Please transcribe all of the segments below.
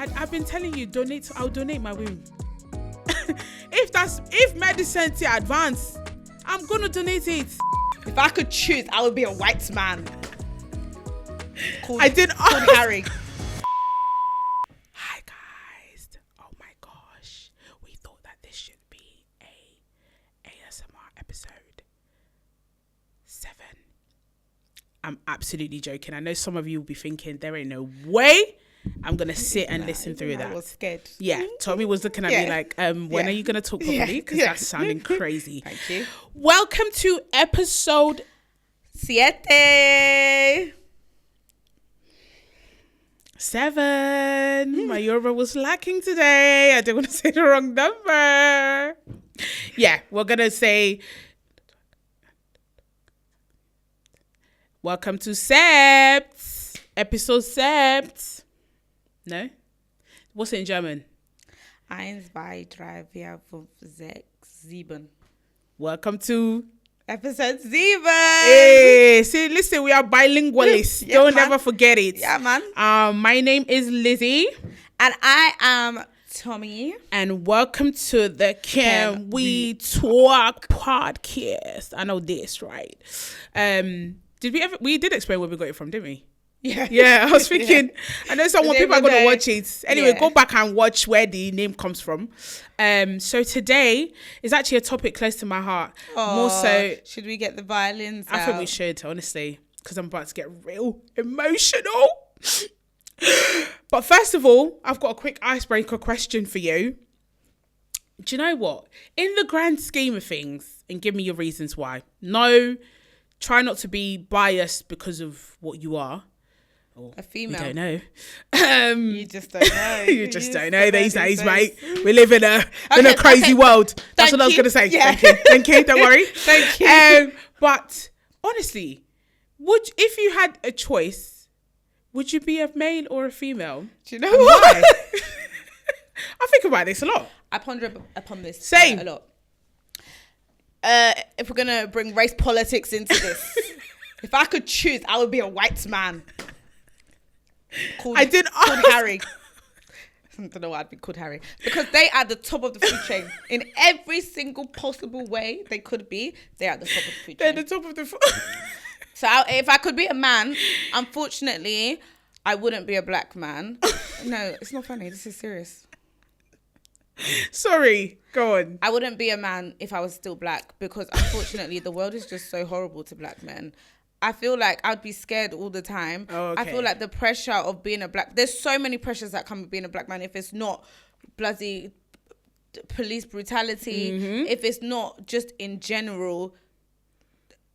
I've been telling you, I'll donate my womb. If medicine to advance, I'm gonna donate it. If I could choose, I would be a white man. Called Harry. Hi guys. Oh my gosh. We thought that this should be a ASMR episode 7. I'm absolutely joking. I know some of you will be thinking there ain't no way I'm gonna sit and listen through that. I was scared. Yeah, Tommy was looking at me like, when are you gonna talk properly? Because that's sounding crazy. Thank you. Welcome to episode 7. My Yoruba was lacking today. I didn't want to say the wrong number. Yeah, we're gonna say welcome to Sept. Episode Sept. No? What's it in German? 1, 2, 3, 4, 5, 6, 7. Welcome to episode 7. Hey, see, listen, we are bilingualists. Yeah, Don't man. ever forget it. Yeah, man. My name is Lizzie. And I am Tommy. And welcome to the Can We Talk podcast. I know this, right? We did explain where we got it from, didn't we? Yeah, I was thinking, I know people are going to watch it. Anyway, go back and watch where the name comes from. So today is actually a topic close to my heart. More so, should we get the violins out? I think we should, honestly, because I'm about to get real emotional. But first of all, I've got a quick icebreaker question for you. Do you know what? In the grand scheme of things, and give me your reasons why. No, try not to be biased because of what you are. A female. You don't know. You just don't know. you just don't know these days, mate. We live in a crazy world. That's what I was going to say. Yeah. Thank you. Don't worry. Thank you. But honestly, if you had a choice, would you be a male or a female? Do you know why? I think about this a lot. I ponder upon this Same. A lot. If we're going to bring race politics into this, if I could choose, I would be a white man. Called Harry. I don't know why I'd be called Harry. Because they are at the top of the food chain. In every single possible way they could be, they're at the top of the food chain. They're at the top of the food. So if I could be a man, unfortunately, I wouldn't be a black man. No, it's not funny. This is serious. Sorry. Go on. I wouldn't be a man if I was still black because unfortunately the world is just so horrible to black men. I feel like I'd be scared all the time. Oh, okay. I feel like the pressure of being a black... There's so many pressures that come with being a black man. If it's not bloody police brutality, if it's not just in general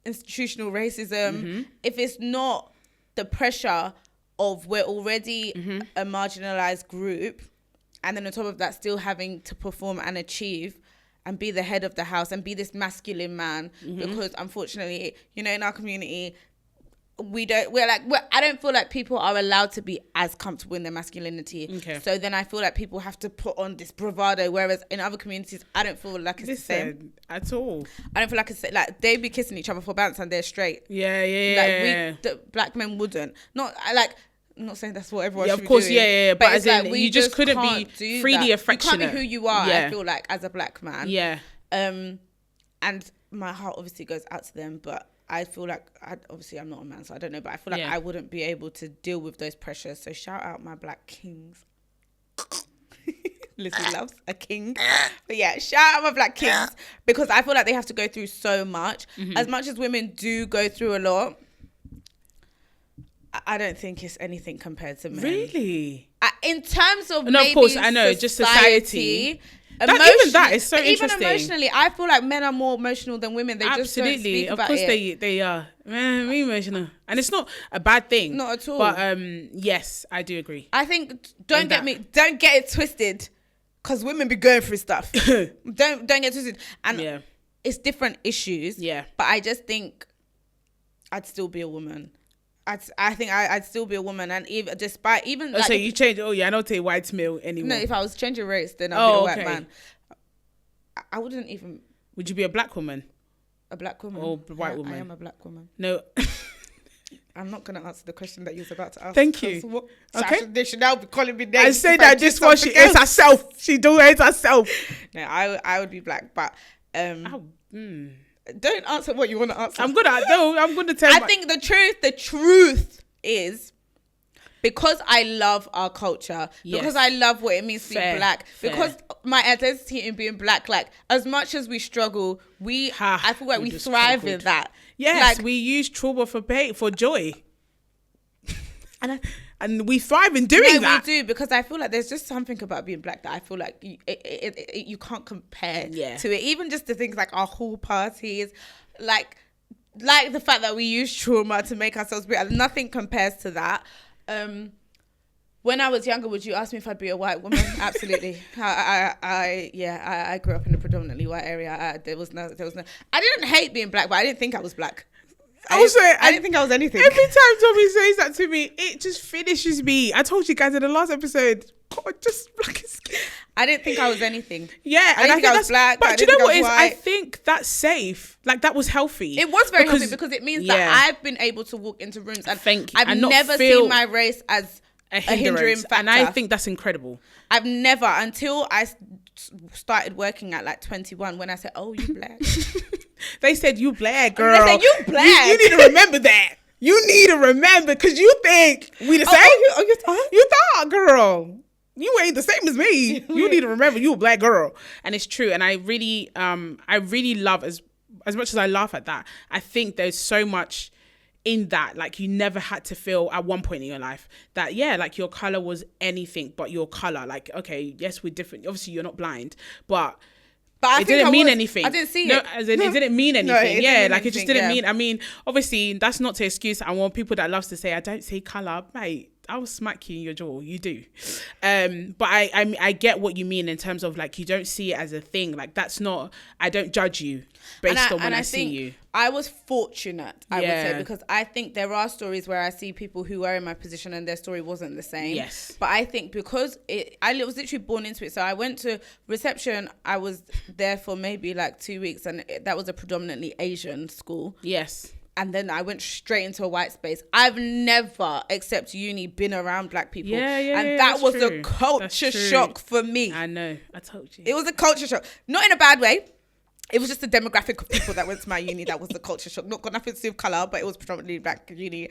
institutional racism, if it's not the pressure of we're already a marginalized group, and then on top of that still having to perform and achieve and be the head of the house and be this masculine man, because unfortunately, in our community, I don't feel like people are allowed to be as comfortable in their masculinity. Okay. So then I feel like people have to put on this bravado, whereas in other communities, I don't feel like it's the same at all. I don't feel like it's like they be kissing each other for bounce and they're straight. Yeah. The black men wouldn't. I'm not saying that's what everyone should of course, be doing. yeah. But as in, we you just couldn't be freely affectionate. You can't be who you are, I feel like, as a black man. Yeah. And my heart obviously goes out to them, but I feel like, obviously I'm not a man, so I don't know, but I feel like I wouldn't be able to deal with those pressures. So shout out my black kings. Lizzie loves a king. But yeah, shout out my black kings, because I feel like they have to go through so much. As much as women do go through a lot, I don't think it's anything compared to men. Really? In terms of of course, I know, just society. Even that is so interesting. Even emotionally, I feel like men are more emotional than women. They just don't speak about it. Of course they are. Man, we emotional. And it's not a bad thing. Not at all. But yes, I do agree. I think, don't get it twisted, because women be going through stuff. don't get twisted. And it's different issues. Yeah. But I just think I'd still be a woman. I think I'd still be a woman, and so you change. Oh yeah, I don't take white male anymore. No, if I was changing race, then I'd be a white man. I wouldn't even. Would you be a black woman? A black woman or white woman? I am a black woman. No. I'm not going to answer the question that you was about to ask. Thank you. Okay. They should now be calling me names. I say that this one, she hates herself. She do hate herself. No, I would be black, but don't answer what you want to answer. I'm gonna tell. I think the truth is, because I love our culture, because I love what it means to be black, because my identity in being black, like, as much as we struggle, I feel like we thrive in that. Yes, like, we use trauma for joy. And we thrive in doing that. We do, because I feel like there's just something about being black that I feel like you can't compare to it. Even just the things like our hall parties, like the fact that we use trauma to make ourselves better. Nothing compares to that. When I was younger, would you ask me if I'd be a white woman? Absolutely. I grew up in a predominantly white area. There was no. I didn't hate being black, but I didn't think I was black. I didn't think I was anything. Every time Tommy says that to me, it just finishes me. I told you guys in the last episode, God, just black as skin. I didn't think I was anything. Yeah, I didn't think I was black. But do you know what is? I think that's safe. Like, that was healthy. It was very healthy, because it means that I've been able to walk into rooms and I've never seen my race as a hindering factor. And I think that's incredible. I've never, until I started working at like 21, when I said, "Oh, you black." They said, "You black, girl." They said, "You black." You need to remember that. You need to remember, because you think we the same. You thought? You thought, girl. You ain't the same as me. You need to remember you a black girl. And it's true. And I really love, as much as I laugh at that, I think there's so much in that. Like, you never had to feel at one point in your life that, like, your color was anything but your color. Like, okay, yes, we're different. Obviously, you're not blind, but it didn't mean anything. I didn't see it. No, it didn't mean anything. It just didn't mean. Yeah. I mean, obviously, that's not to excuse. I want people that loves to say, "I don't see color," mate. I will smack you in your jaw. You do. But I get what you mean in terms of, like, you don't see it as a thing. Like, that's not. I don't judge you based on when I see you. I was fortunate, I would say, because I think there are stories where I see people who were in my position and their story wasn't the same. Yes. But I think because I was literally born into it. So I went to reception. I was there for maybe like 2 weeks, and that was a predominantly Asian school. Yes. And then I went straight into a white space. I've never, except uni, been around black people. And that was a culture shock for me. I know. I told you. It was a culture shock. Not in a bad way. It was just the demographic of people that went to my uni that was the culture shock. Not got nothing to do with colour, but it was predominantly black uni.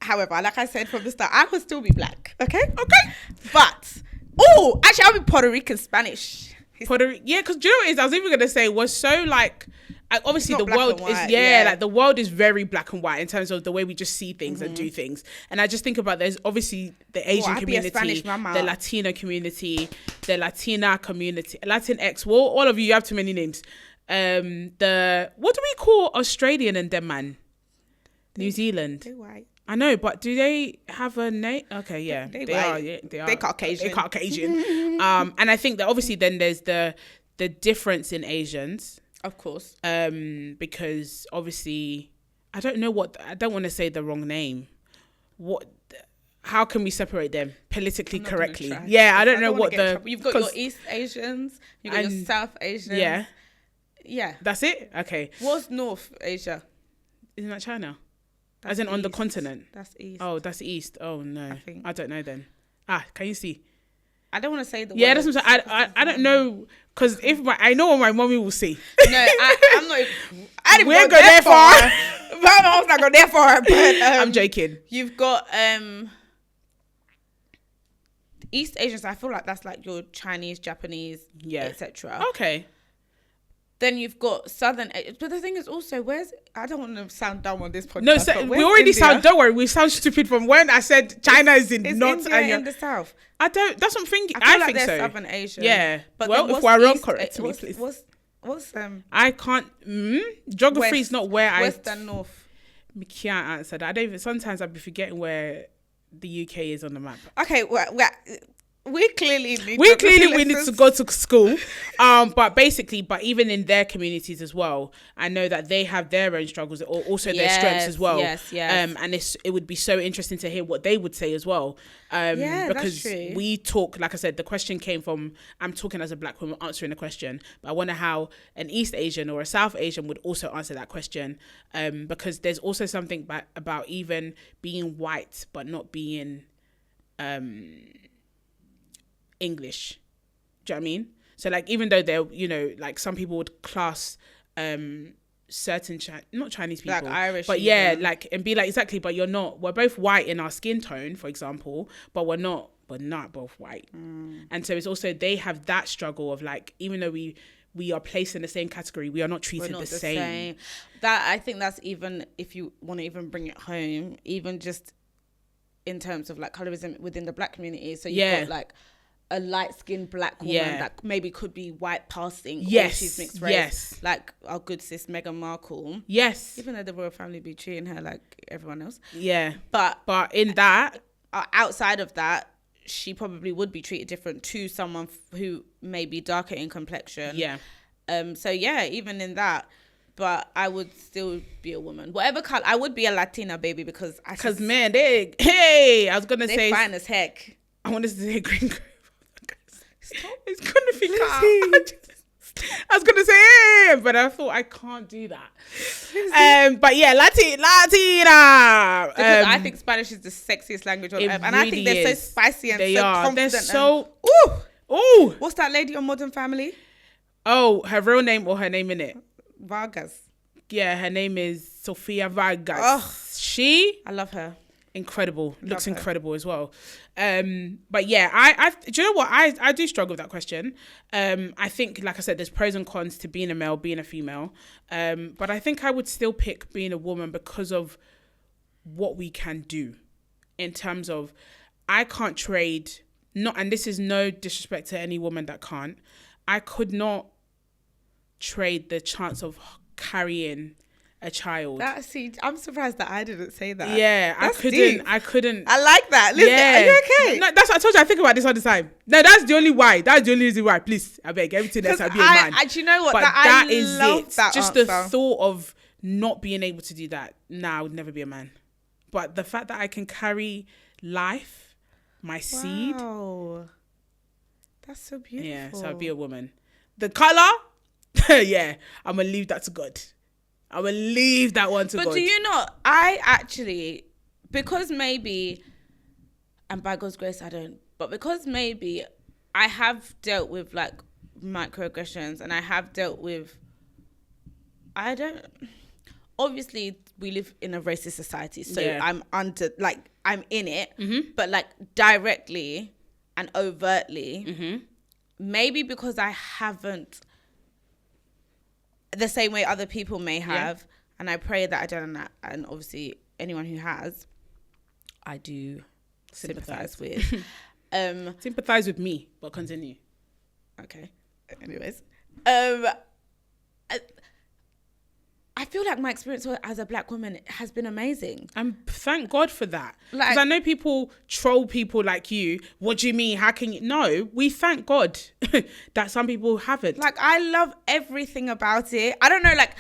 However, like I said from the start, I would still be black. Okay? But, actually, I'll be Puerto Rican Spanish. Because do you know what it is? I was even going to say, was so, like, obviously the world is like, the world is very black and white in terms of the way we just see things and do things. And I just think about, there's obviously the Asian community, the Latino community, the Latina community, Latinx. Well, all of you have too many names. What do we call Australian and them, man? New Zealand. They're white. I know, but do they have a name? Okay, yeah, they are. Yeah, they are. They're Caucasian. They're Caucasian. And I think that obviously then there's the difference in Asians. Of course. Because obviously, I don't want to say the wrong name. How can we separate them politically correctly? Yeah, I don't know what you've got your East Asians, you've got your South Asians. Yeah. That's it? Okay. What's North Asia? Isn't that China? As in on the continent? That's East. Oh, that's East. Oh, no. I don't know then. Can you see? I don't want to say the word. Yeah, that's what I'm saying. I don't know, because I know what my mommy will see. No, I'm not. I didn't go there far. My mom's not go there far. But I'm joking. You've got East Asians. I feel like that's like your Chinese, Japanese, etc. Okay. Then you've got Southern, but the thing is also, I don't want to sound dumb on this podcast. No, we already sound, don't worry, we sound stupid from when I said China is in North India in the South. That's what I'm thinking. I think so. Southern Asia. Yeah. But well, if we're wrong, correct me, please. What's I can't, geography is not where West and North. We can't answer that. Sometimes I'd be forgetting where the UK is on the map. Okay, We clearly need to go to school. But even in their communities as well, I know that they have their own struggles or also their strengths as well. Yes. And it would be so interesting to hear what they would say as well. Because that's true. we talk, like I said, the question came from, I'm talking as a black woman answering the question, but I wonder how an East Asian or a South Asian would also answer that question. Because there's also something about even being white, but not being, English. Do you know what I mean? So like, even though they're, like some people would class certain not Chinese people, like Irish, but even. and be like, exactly, but we're both white in our skin tone, for example, but we're not both white. And so it's also, they have that struggle of like, even though we are placed in the same category, we are not treated the same. That, I think that's, even if you want to even bring it home, even just in terms of like colorism within the black community. So you've got like a light-skinned black woman that maybe could be white passing, or she's mixed race, like our good sis Meghan Markle. Even though the royal family be treating her like everyone else. But in that, outside of that, she probably would be treated different to someone who may be darker in complexion. So even in that, but I would still be a woman, whatever color. I would be a Latina baby, because man, I was gonna say they fine as heck. I wanted to say green. It's gonna be cut out. I was gonna say, but I thought I can't do that. But yeah, Latina. Because I think Spanish is the sexiest language on earth, and I think they're so spicy and confident. They're so. Ooh. What's that lady on Modern Family? Oh, her real name or her name in it? Vargas. Yeah, her name is Sofia Vargas. I love her. Incredible. Looks incredible as well. But yeah, I do you know what? I do struggle with that question. I think, like I said, there's pros and cons to being a male, being a female. But I think I would still pick being a woman because of what we can do in terms of, I can't trade, and this is no disrespect to any woman that can't, I could not trade the chance of carrying a child. I'm surprised that I didn't say that. Yeah, I couldn't. I like that. Listen, are you okay? No, that's what I told you. I think about this all the time. No, that's the only why. That's the only reason why. Please, I beg, everything else, I'll be a man. Do you know what? But that is it. That just answer. the thought of not being able to do that. I would never be a man. But the fact that I can carry life, my seed. That's so beautiful. Yeah, so I'd be a woman. The color, I'm gonna leave that to God. I'm going to leave that one to God. But do you know, I actually, because maybe, and by God's grace I don't, but because maybe I have dealt with like microaggressions, and I have dealt with, obviously we live in a racist society, so I'm in it, but like directly and overtly, maybe because I haven't, the same way other people may have, and I pray that I don't, and obviously anyone who has, I do sympathize with. Sympathize with me, but continue. Okay. Anyways, I feel like my experience as a black woman has been amazing. And thank God for that. Because I know people troll people like you. What do you mean? How can you? No, we thank God that some people haven't. Like, I love everything about it. I don't know, like,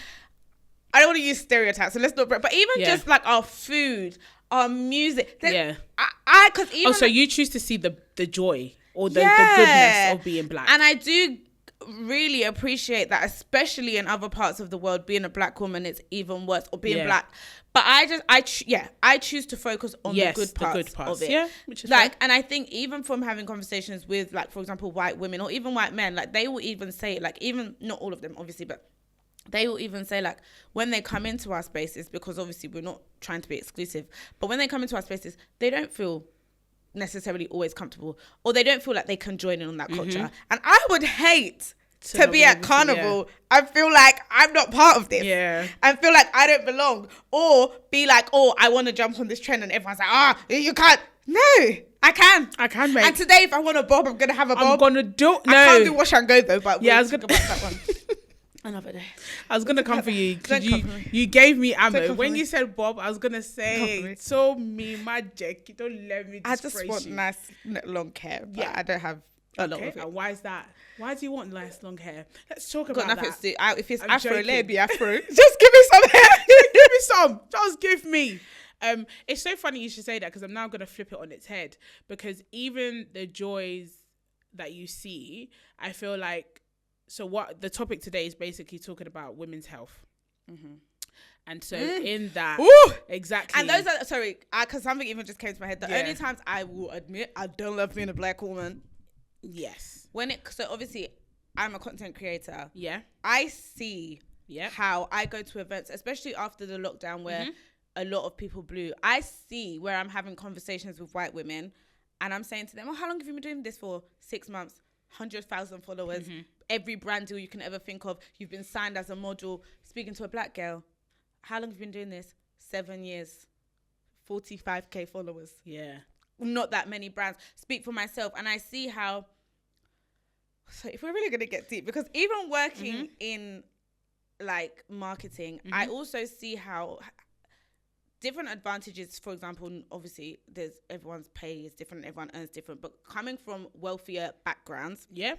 I don't want to use stereotypes, so let's not, but even just like our food, our music. Because even. So you choose to see the joy or the goodness of being black. And I do really appreciate that, especially in other parts of the world. Being a black woman, it's even worse, or being black. But I choose to focus on the good parts of it. Yeah, which is like, and I think even from having conversations with, like, for example, white women or even white men, like, they will even say, like, even not all of them obviously, but they will even say, like, when they come into our spaces, because obviously we're not trying to be exclusive, but when they come into our spaces, they don't feel necessarily always comfortable, or they don't feel like they can join in on that culture. And I would hate to be at carnival and feel like I'm not part of this, and feel like I don't belong, or be like, oh, I want to jump on this trend, and everyone's like, you can't. No, I can, mate. And today, if I want a bob, I'm gonna have a bob. I'm gonna do. No, I can't do wash and go though. But I was gonna about that one. Another day. I was gonna come for you because Don't come for me. you gave me ammo. Don't come When for you me. said Bob, I was gonna say, so me, my Jack, you don't let me I disgrace just want you. nice long hair. But Yeah. I don't have a lot Okay, of it. and why is that? Why do you want nice long hair? Let's talk Got about nothing that. to do. If it's I'm afro, joking. let it be afro. Just give me some hair. Give me some. Just give me. It's so funny you should say that because I'm now gonna flip it on its head because even the joys that you see, I feel like. So what the topic today is basically talking about women's health, and so in that Ooh. exactly, And those are sorry, because something even just came to my head. The Yeah. only times I will admit I don't love being a black woman yes, so obviously I'm a content creator. yeah, I see Yep. how I go to events, especially after the lockdown where a lot of people blew. I see where I'm having conversations with white women and I'm saying to them, oh, how long have you been doing this for? 6 months, 100,000 followers, every brand deal you can ever think of. You've been signed as a model, speaking to a black girl. How long have you been doing this? 7 years, 45K followers. yeah, Not that many brands. Speak for myself. And I see how, so if we're really going to get deep, because even working in like marketing, I also see how different advantages, for example, obviously there's everyone's pay is different, everyone earns different, but coming from wealthier backgrounds yeah,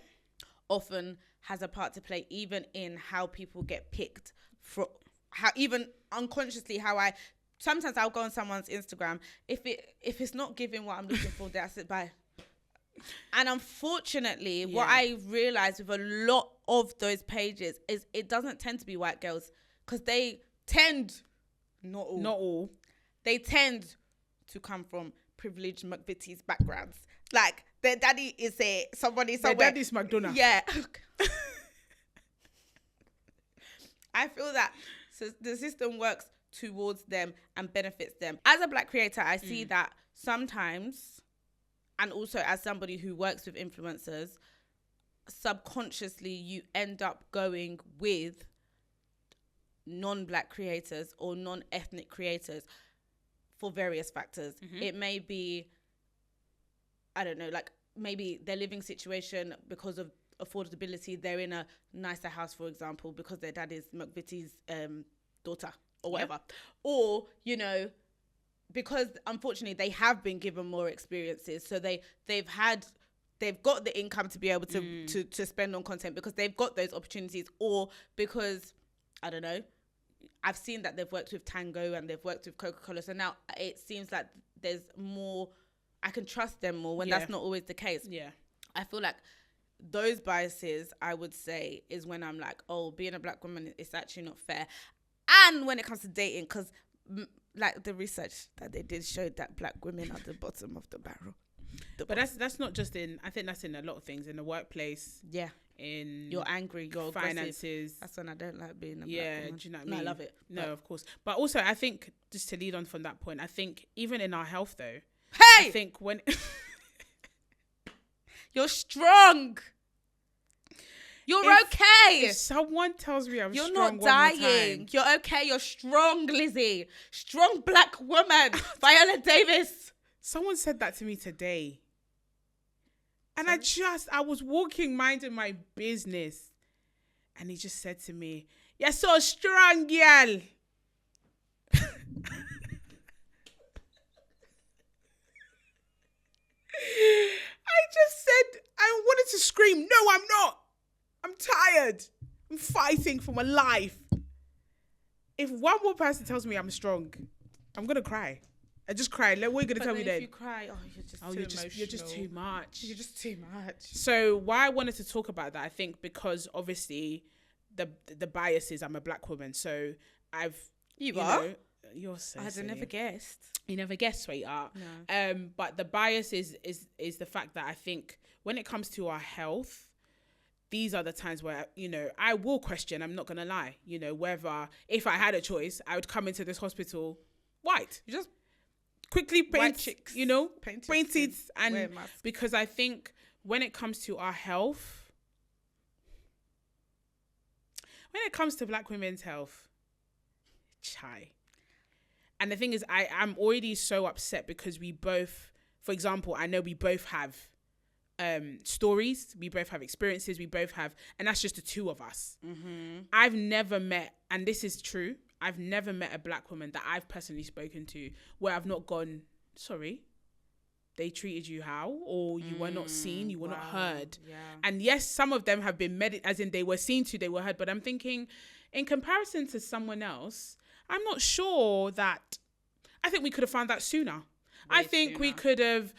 often has a part to play even in how people get picked for how even unconsciously how I sometimes I'll go on someone's Instagram if it's not giving what I'm looking for, that's it, bye. And unfortunately, what I realized with a lot of those pages is it doesn't tend to be white girls because they tend, not all, they tend to come from privileged McVitie's backgrounds. Like their daddy is somebody somewhere. their daddy's McDonald's. Yeah. I feel that the system works towards them and benefits them. As a black creator, I see that sometimes, and also as somebody who works with influencers, subconsciously you end up going with non-black creators or non-ethnic creators for various factors. It may be, I don't know, like maybe their living situation because of affordability, they're in a nicer house, for example, because their dad is McVitie's daughter or whatever. Or, you know, because unfortunately they have been given more experiences, so they've got the income to be able to spend on content because they've got those opportunities, or because I don't know, I've seen that they've worked with Tango and they've worked with Coca-Cola, so now it seems like there's more, I can trust them more when that's not always the case. I feel like those biases, I would say, is when I'm like, oh, being a black woman is actually not fair. And when it comes to dating, because like the research that they did showed that black women are the bottom of the barrel. But that's not just I think that's in a lot of things, in the workplace. Yeah. In you're angry, you're finances. aggressive. That's when I don't like being a black woman. Do you know what I mean? No, I love it. No, of course. But also, I think, just to lead on from that point, I think even in our health, though, hey! I think when... You're strong. You're okay. If someone tells me I'm you're strong, not dying. You're okay. You're strong, Lizzie. Strong black woman. Viola Davis. Someone said that to me today. And I was walking, minding my business. And he just said to me, "You're so strong, girl." I just said, I wanted to scream. No, I'm not. I'm tired. I'm fighting for my life. If one more person tells me I'm strong, I'm going to cry. I just cry. What are you going to tell me then? If you cry, you're just too emotional. You're just too much. You're just too much. So why I wanted to talk about that, I think because obviously the bias is I'm a black woman. So you are? Know, you're so I'd never guessed. You never guessed, sweetheart. No. But the bias is the fact that I think when it comes to our health, these are the times where, you know, I will question, I'm not going to lie, you know, whether if I had a choice, I would come into this hospital white. You just quickly paint, you know, paint it. And because I think when it comes to our health, when it comes to black women's health, chai. And the thing is, I'm already so upset because we both, for example, I know we both have stories, we both have experiences, we both have, and that's just the two of us. Mm-hmm. I've never met, and this is true, I've never met a black woman that I've personally spoken to where I've not gone, sorry, they treated you how? Or you were not seen, you were not heard. Yeah. And yes, some of them have been as in they were seen to, they were heard. But I'm thinking, in comparison to someone else, I'm not sure that, I think we could have found that sooner. I think we could have,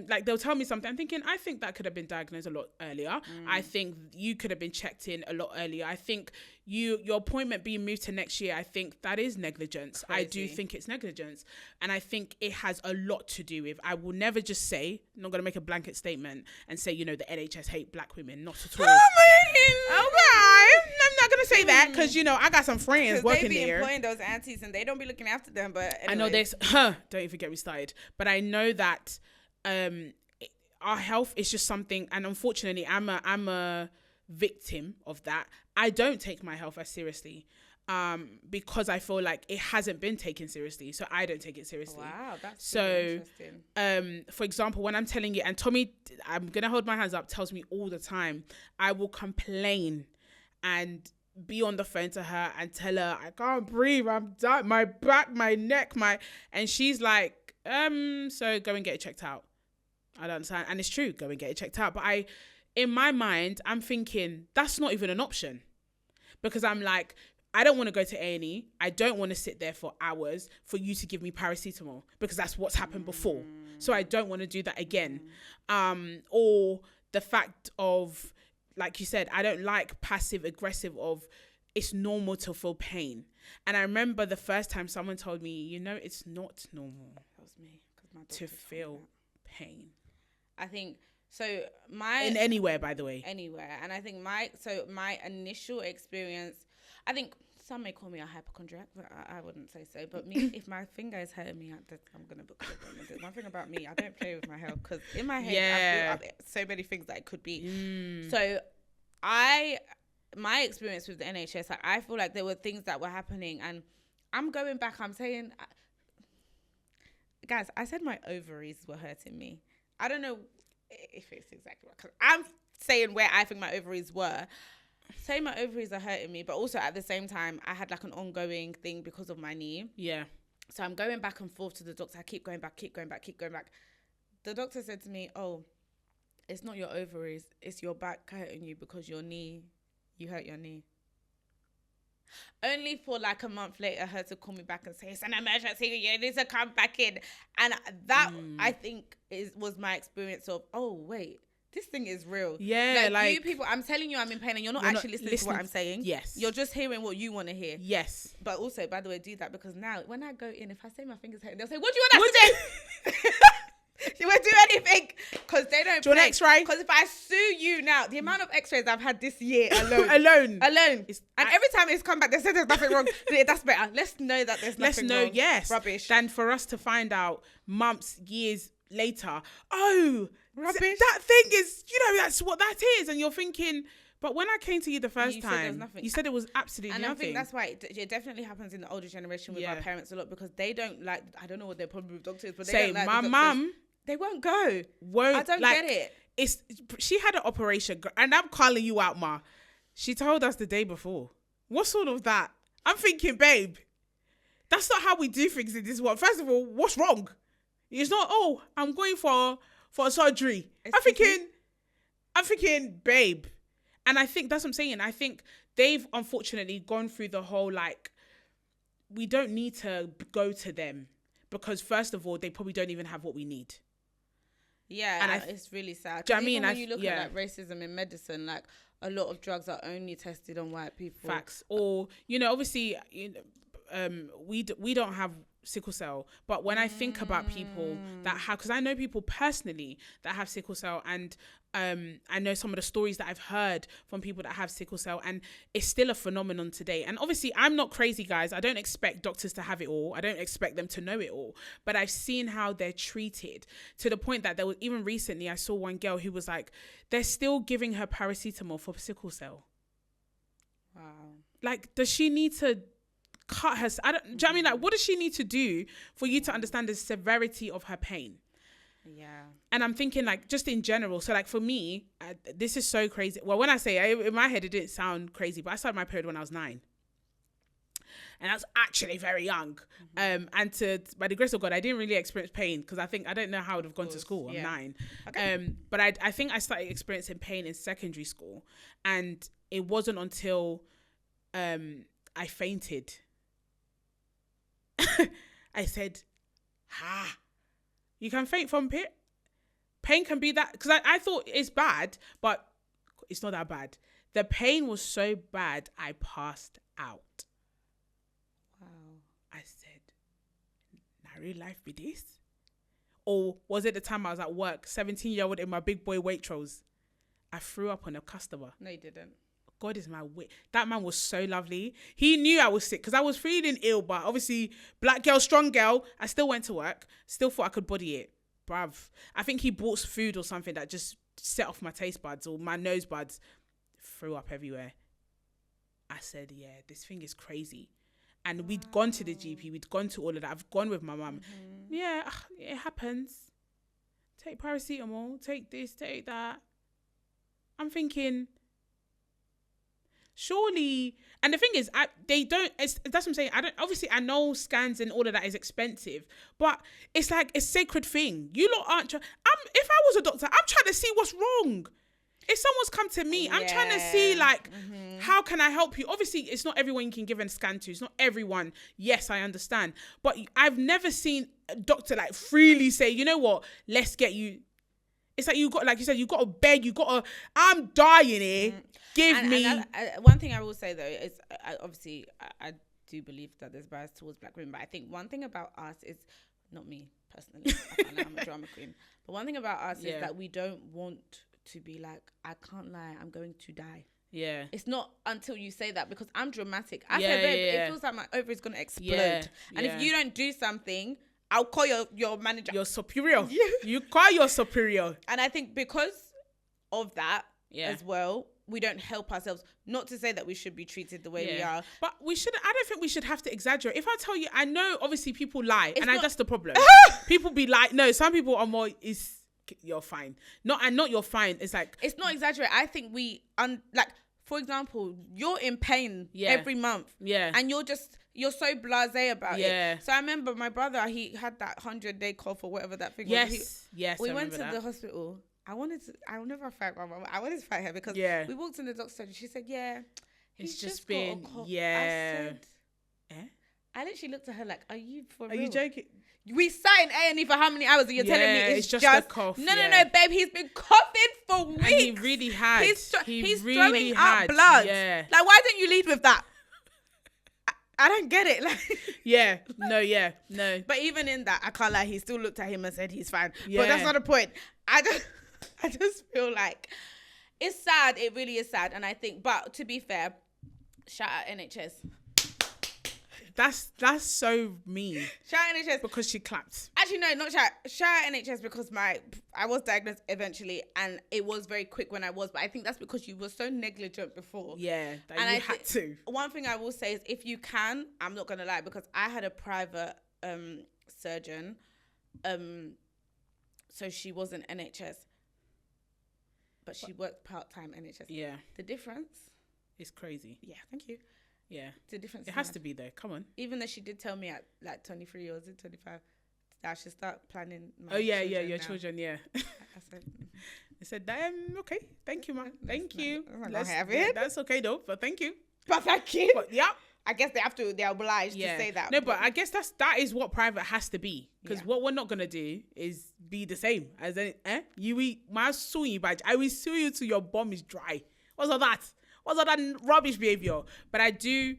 like they'll tell me something. I'm thinking, I think that could have been diagnosed a lot earlier. I think you could have been checked in a lot earlier. I think your appointment being moved to next year, I think that is negligence. Crazy. I do think it's negligence. And I think it has a lot to do with, I will never just say, I'm not going to make a blanket statement and say, the NHS hate black women. Not at all. Okay. I'm not going to say that because, I got some friends working there. They be there. employing those aunties and they don't be looking after them. But anyways. I know this, don't even get me started. But I know that our health is just something, and unfortunately, I'm a victim of that. I don't take my health as seriously because I feel like it hasn't been taken seriously, so I don't take it seriously. Wow, that's really interesting. For example, when I'm telling you, and Tommy, I'm gonna hold my hands up, tells me all the time, I will complain and be on the phone to her and tell her I can't breathe, I'm done, my back, my neck, and she's like, so go and get it checked out. I don't understand. And it's true, go and get it checked out. But in my mind, I'm thinking that's not even an option, because I'm like, I don't want to go to A&E. I don't want to sit there for hours for you to give me paracetamol, because that's what's happened before. So I don't want to do that again. Or the fact of, like you said, I don't like passive aggressive of it's normal to feel pain. And I remember the first time someone told me, it's not normal. That was me. To feel pain. I think so. In anywhere, by the way. Anywhere. And I think my initial experience, I think some may call me a hypochondriac, but I wouldn't say so. But me, if my finger is hurting me, I'm going to book an appointment. One thing about me, I don't play with my health, because in my head, I've built up so many things that it could be. So my experience with the NHS, I feel like there were things that were happening, and I'm going back, I'm saying, guys, I said my ovaries were hurting me. I don't know if it's exactly right, because I'm saying where I think my ovaries were. Say my ovaries are hurting me, but also at the same time, I had like an ongoing thing because of my knee. Yeah. So I'm going back and forth to the doctor. I keep going back. The doctor said to me, oh, it's not your ovaries, it's your back hurting you because you hurt your knee. Only for like a month later, her to call me back and say, it's an emergency, you need to come back in. And that, I think, was my experience of, oh, wait, this thing is real. Yeah, like you people, I'm telling you I'm in pain and you're not actually listening to what I'm saying. Yes. You're just hearing what you want to hear. Yes. But also, by the way, do that, because now when I go in, if I say my finger's hurting, they'll say, what do you want us to do? You won't do anything, because they don't. Do you want X-ray? Because if I sue you now, the amount of X-rays I've had this year alone, and every time it's come back, they say there's nothing wrong. That's better. Let's know that there's nothing wrong. Yes. Rubbish. Than for us to find out months, years later, oh, rubbish. That thing is, that's what that is. And you're thinking, but when I came to you the first time, you said it was absolutely nothing. And I think that's why it definitely happens in the older generation with our parents a lot, because they don't like, I don't know what their problem with doctors, but they don't like my mum. They won't go. I don't get it. She had an operation, and I'm calling you out, Ma. She told us the day before. What sort of that? I'm thinking, babe, that's not how we do things in this world. First of all, what's wrong? It's not, oh, I'm going for a surgery. I'm thinking, babe. And I think that's what I'm saying. I think they've unfortunately gone through the whole, like, we don't need to go to them, because first of all, they probably don't even have what we need. Yeah, and it's really sad. Do you know what I mean? When you look at like racism in medicine, like a lot of drugs are only tested on white people. Facts. Or, obviously, we don't have sickle cell, but when I think about people that have, because I know people personally that have sickle cell, and I know some of the stories that I've heard from people that have sickle cell, and it's still a phenomenon today. And obviously I'm not crazy, guys. I don't expect doctors to have it all. I don't expect them to know it all, but I've seen how they're treated, to the point that there was, even recently I saw one girl who was like, they're still giving her paracetamol for sickle cell. Wow. Like, does she need to cut her? Do you know what I mean? Like, what does she need to do for you to understand the severity of her pain? Yeah. And I'm thinking like just in general. So like for me, this is so crazy. Well, when I say in my head, it didn't sound crazy, but I started my period when I was 9. And that's actually very young. And by the grace of God, I didn't really experience pain because I don't know how I would have gone to school. I'm 9. Okay. But I think I started experiencing pain in secondary school. And it wasn't until I fainted. I said, you can faint from pain can be that, because I thought it's bad, but it's not that bad. The pain was so bad, I passed out. Wow. I said, now real life be this? Or was it the time I was at work, 17-year-old in my big boy Waitrose? I threw up on a customer. No, you didn't. God is my wit. That man was so lovely. He knew I was sick because I was feeling ill, but obviously, black girl, strong girl, I still went to work. Still thought I could body it. Bruv. I think he bought food or something that just set off my taste buds or my nose buds. Threw up everywhere. I said, yeah, this thing is crazy. And we'd gone to the GP. We'd gone to all of that. I've gone with my mum. Yeah, it happens. Take paracetamol. Take this, take that. I'm thinking... surely, and the thing is, that's what I'm saying. I know scans and all of that is expensive, but it's like a sacred thing. You lot aren't, if I was a doctor, I'm trying to see what's wrong. If someone's come to me, I'm trying to see like, how can I help you? Obviously, it's not everyone you can give a scan to. It's not everyone. Yes, I understand. But I've never seen a doctor like freely say, you know what, let's get you. It's like like you said, you got to beg, I'm dying here. Give me. One thing I will say though is, I do believe that there's bias towards black women, but I think one thing about us is, not me personally, I find like I'm a drama queen, but one thing about us is that we don't want to be like, I can't lie, I'm going to die. Yeah. It's not until you say that, because I'm dramatic. I say, babe, it feels like my ovary is going to explode. And if you don't do something, I'll call your manager. Your superior. You call your superior. And I think because of that as well, we don't help ourselves. Not to say that we should be treated the way we are. But I don't think we should have to exaggerate. If I tell you, I know obviously people lie. That's the problem. People be like, no, some people are more, you're fine. Not you're fine. It's like. It's not exaggerate. I think like, for example, you're in pain every month. Yeah. And you're so blasé about it. So I remember my brother, he had that 100-day cough or whatever that thing was. Yes. We went to the hospital. I'll never fight my mom. I wanted to fight her because we walked in the doctor's surgery. She said, he's just been, got a cough. I said, I literally looked at her like, are you for real? Are you joking? We sat in A&E for how many hours and you're telling me it's just a cough? No, babe, he's been coughing for weeks. And he really had. He's throwing up blood. Yeah. Like, why don't you lead with that? I don't get it. Like, no. But even in that, I can't lie, he still looked at him and said he's fine. Yeah. But that's not the point. I just feel like it's sad. It really is sad. And I think, but to be fair, shout out NHS. That's so mean. Shout out NHS. Because she clapped. Actually, no, not shout. Shout out NHS because I was diagnosed eventually and it was very quick when I was. But I think that's because you were so negligent before. Yeah, that and you had to. One thing I will say is if you can, I'm not going to lie, because I had a private surgeon. So she wasn't NHS. But she worked part-time NHS. Yeah. The difference is crazy. Yeah, thank you. Yeah. The difference. It has to be there. Come on. Even though she did tell me at like 23 or 25 that I should start planning my your children, yeah. I said, okay. Thank you, man. Thank you. That's okay though, but thank you. But thank you. But yeah. I guess they're obliged to say that. No, but I guess that is what private has to be. Because what we're not gonna do is be the same as you eat my suing badge. I will sue you till your bum is dry. What's all that? What's all that rubbish behavior? But I think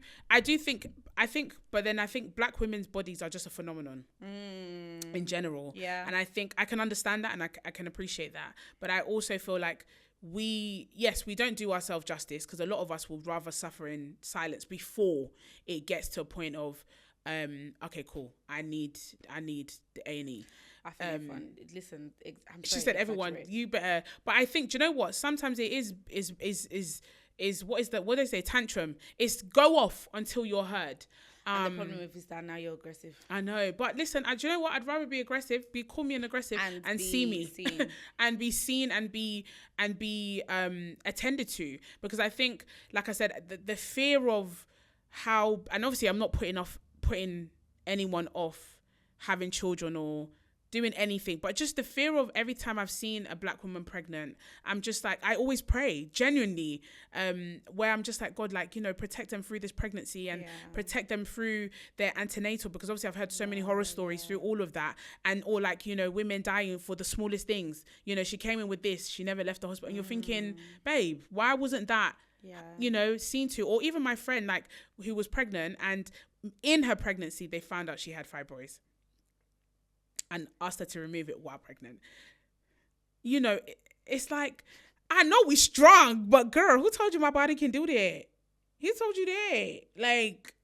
black women's bodies are just a phenomenon in general. Yeah. And I think I can understand that and I can appreciate that. But I also feel like we don't do ourselves justice because a lot of us will rather suffer in silence before it gets to a point of, okay, cool. I need the A&E. I think everyone, listen, she said everyone, you better, but I think, do you know what? Sometimes it is what do they say? Tantrum. It's go off until you're heard. And the problem is that now you're aggressive. I know, but listen, do you know what? I'd rather be aggressive, call me an aggressive, and see me, and be seen, and be attended to. Because I think, like I said, the fear of how, and obviously I'm not putting anyone off having children or doing anything, but just the fear of every time I've seen a black woman pregnant, I'm just like, I always pray genuinely, where I'm just like, God, like, you know, protect them through this pregnancy and protect them through their antenatal, because obviously I've heard so many horror stories through all of that, and or like, you know, women dying for the smallest things. You know, she came in with this, she never left the hospital, and you're thinking, babe, why wasn't that you know, seen to? Or even my friend, like, who was pregnant, and in her pregnancy they found out she had fibroids and asked her to remove it while pregnant. You know, it's like, I know we strong, but girl, who told you my body can do that? He told you that. Like,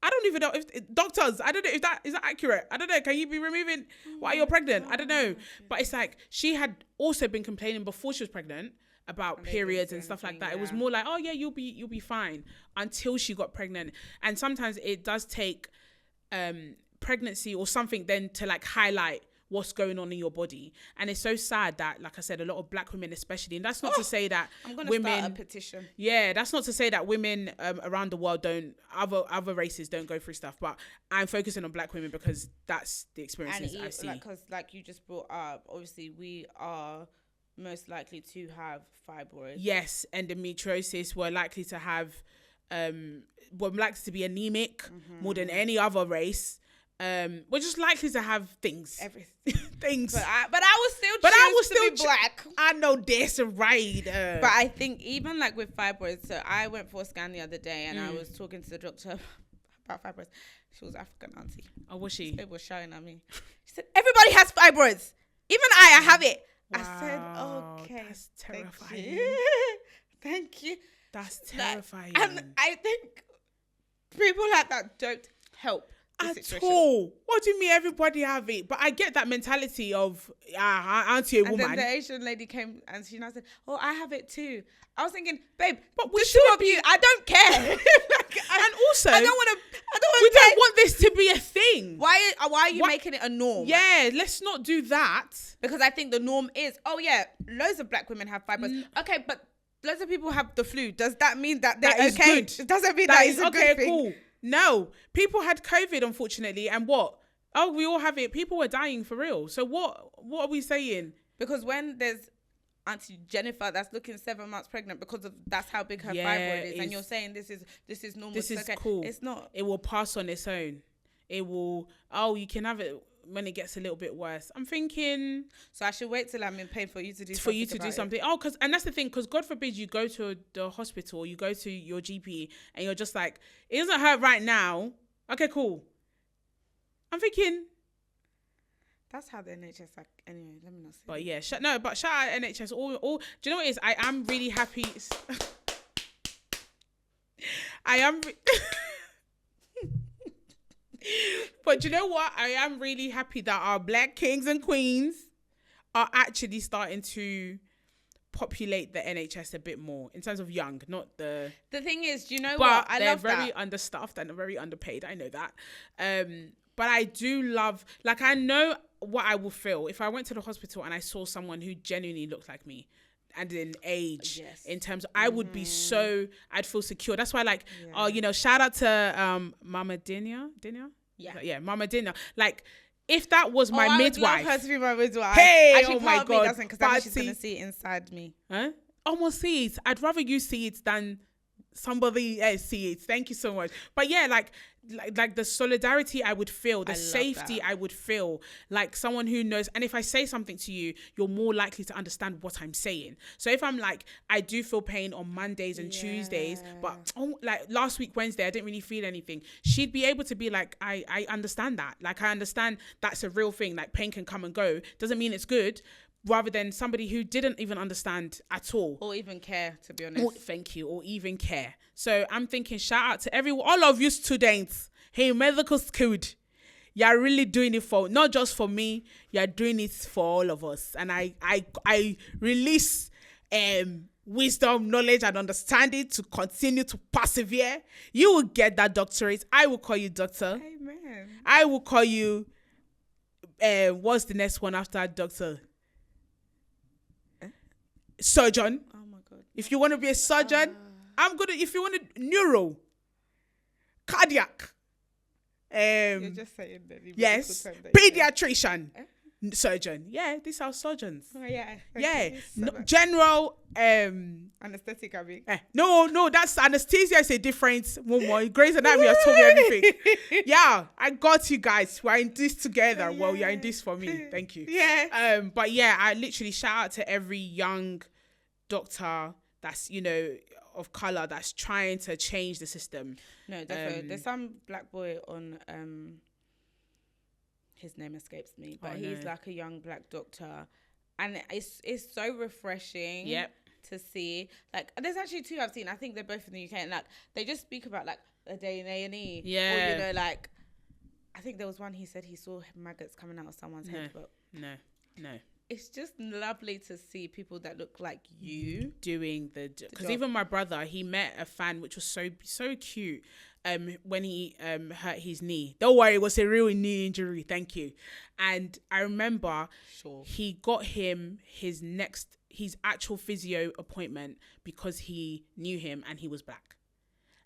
I don't even know if doctors, I don't know if that is that accurate. I don't know. Can you be removing while you're pregnant? I don't know. But it's like, she had also been complaining before she was pregnant about periods and stuff like that. It was more like, oh yeah, you'll be fine, until she got pregnant. And sometimes it does take pregnancy or something then to like highlight what's going on in your body. And it's so sad that, like I said, a lot of black women especially, and that's not to say that I'm gonna women start a petition. Yeah, that's not to say that women around the world other races don't go through stuff, but I'm focusing on black women because that's the experiences I see. Because like you just brought up, obviously we are most likely to have fibroids. Yes, endometriosis. We're likely to have we're likely to be anemic more than any other race. We're just likely to have things. Everything. Things. But I will still be black. I know this, right? But I think even like with fibroids, so I went for a scan the other day and I was talking to the doctor about fibroids. She was African auntie. Oh, was she? She was shouting at me. She said, everybody has fibroids. Even I have it. Wow, I said, okay. That's terrifying. Thank you. That's terrifying. And I think people like that don't help. At all. What do you mean everybody have it? But I get that mentality of auntie a woman. And then the Asian lady came and she now said, oh, I have it too. I was thinking, babe, but we the two of you, I don't care. And also, I don't want to. We don't want this to be a thing. Why are you making it a norm? Yeah, let's not do that. Because I think the norm is, oh yeah, loads of black women have fibroids. Okay, but loads of people have the flu. Does that mean that they're okay? Good. It doesn't mean that is a good thing. Cool. No, people had COVID, unfortunately, and what? Oh, we all have it. People were dying for real. So what are we saying? Because when there's Auntie Jennifer that's looking 7 months pregnant because of that's how big her fibroid is, and you're saying this is normal. This is okay. cool. It's not. It will pass on its own. It will. Oh, you can have it when it gets a little bit worse. I'm thinking. So I should wait till I'm in pain for you to do. Something. Oh, and that's the thing. Because God forbid you go to the hospital, you go to your GP, and you're just like, it doesn't hurt right now. Okay, cool. I'm thinking. That's how the NHS like. Anyway, let me not say. But yeah, shout out NHS. All. Do you know what it is? I am really happy. I am. But you know what? I am really happy that our black kings and queens are actually starting to populate the NHS a bit more in terms of young, not the. The thing is, you know what? I love that. They're very understaffed and very underpaid. I know that. But I do love, like, I know what I will feel if I went to the hospital and I saw someone who genuinely looked like me. And in age, in terms of, I would be I'd feel secure. That's why, like, shout out to Mama Dinya. Yeah, Mama Dinya. Like, if that was my midwife. I would love her to be my midwife. Hey, actually, oh my God. Doesn't, because then she's going to see it inside me. Huh? Almost see it. I'd rather you see it than somebody else see it. Thank you so much. But yeah, like the solidarity I would feel, the safety I would feel, like someone who knows. And if I say something to you, you're more likely to understand what I'm saying. So if I'm like, I do feel pain on Mondays and Tuesdays, but like last week, Wednesday, I didn't really feel anything. She'd be able to be like, I understand that. Like, I understand that's a real thing. Like, pain can come and go. Doesn't mean it's good. Rather than somebody who didn't even understand at all. Or even care, to be honest. Thank you. Or even care. So I'm thinking, shout out to all of you students. Hey, medical school. You're really doing it for, not just for me, you're doing it for all of us. And I release wisdom, knowledge, and understanding to continue to persevere, you will get that doctorate. I will call you doctor. Amen. I will call you, what's the next one after doctor? Surgeon. Oh my God. If you want to be a surgeon, if you want to, neuro, cardiac. You're just saying that. Yes. Pediatrician. Surgeon. Yeah, these are surgeons. Oh, yeah. Yeah. General. Anesthetic, I mean. No, that's anesthesia is a different one more. Grey's Anatomy has told me everything. Yeah, I got you guys. We're in this together. Well, you're in this for me. Thank you. Yeah. But yeah, I literally shout out to every young doctor that's, of color that's trying to change the system. No, definitely. There's some black boy on his name escapes me, but he's like a young black doctor, and it's so refreshing. Yep. To see, like, there's actually two I've seen. I think they're both in the UK, and like they just speak about like a day in A&E. Yeah. Or like I think there was one he said he saw maggots coming out of someone's head, but no. It's just lovely to see people that look like you doing because even my brother, he met a fan which was so cute when he hurt his knee. Don't worry, it was a real knee injury, thank you. And I remember he got him his actual physio appointment because he knew him and he was black.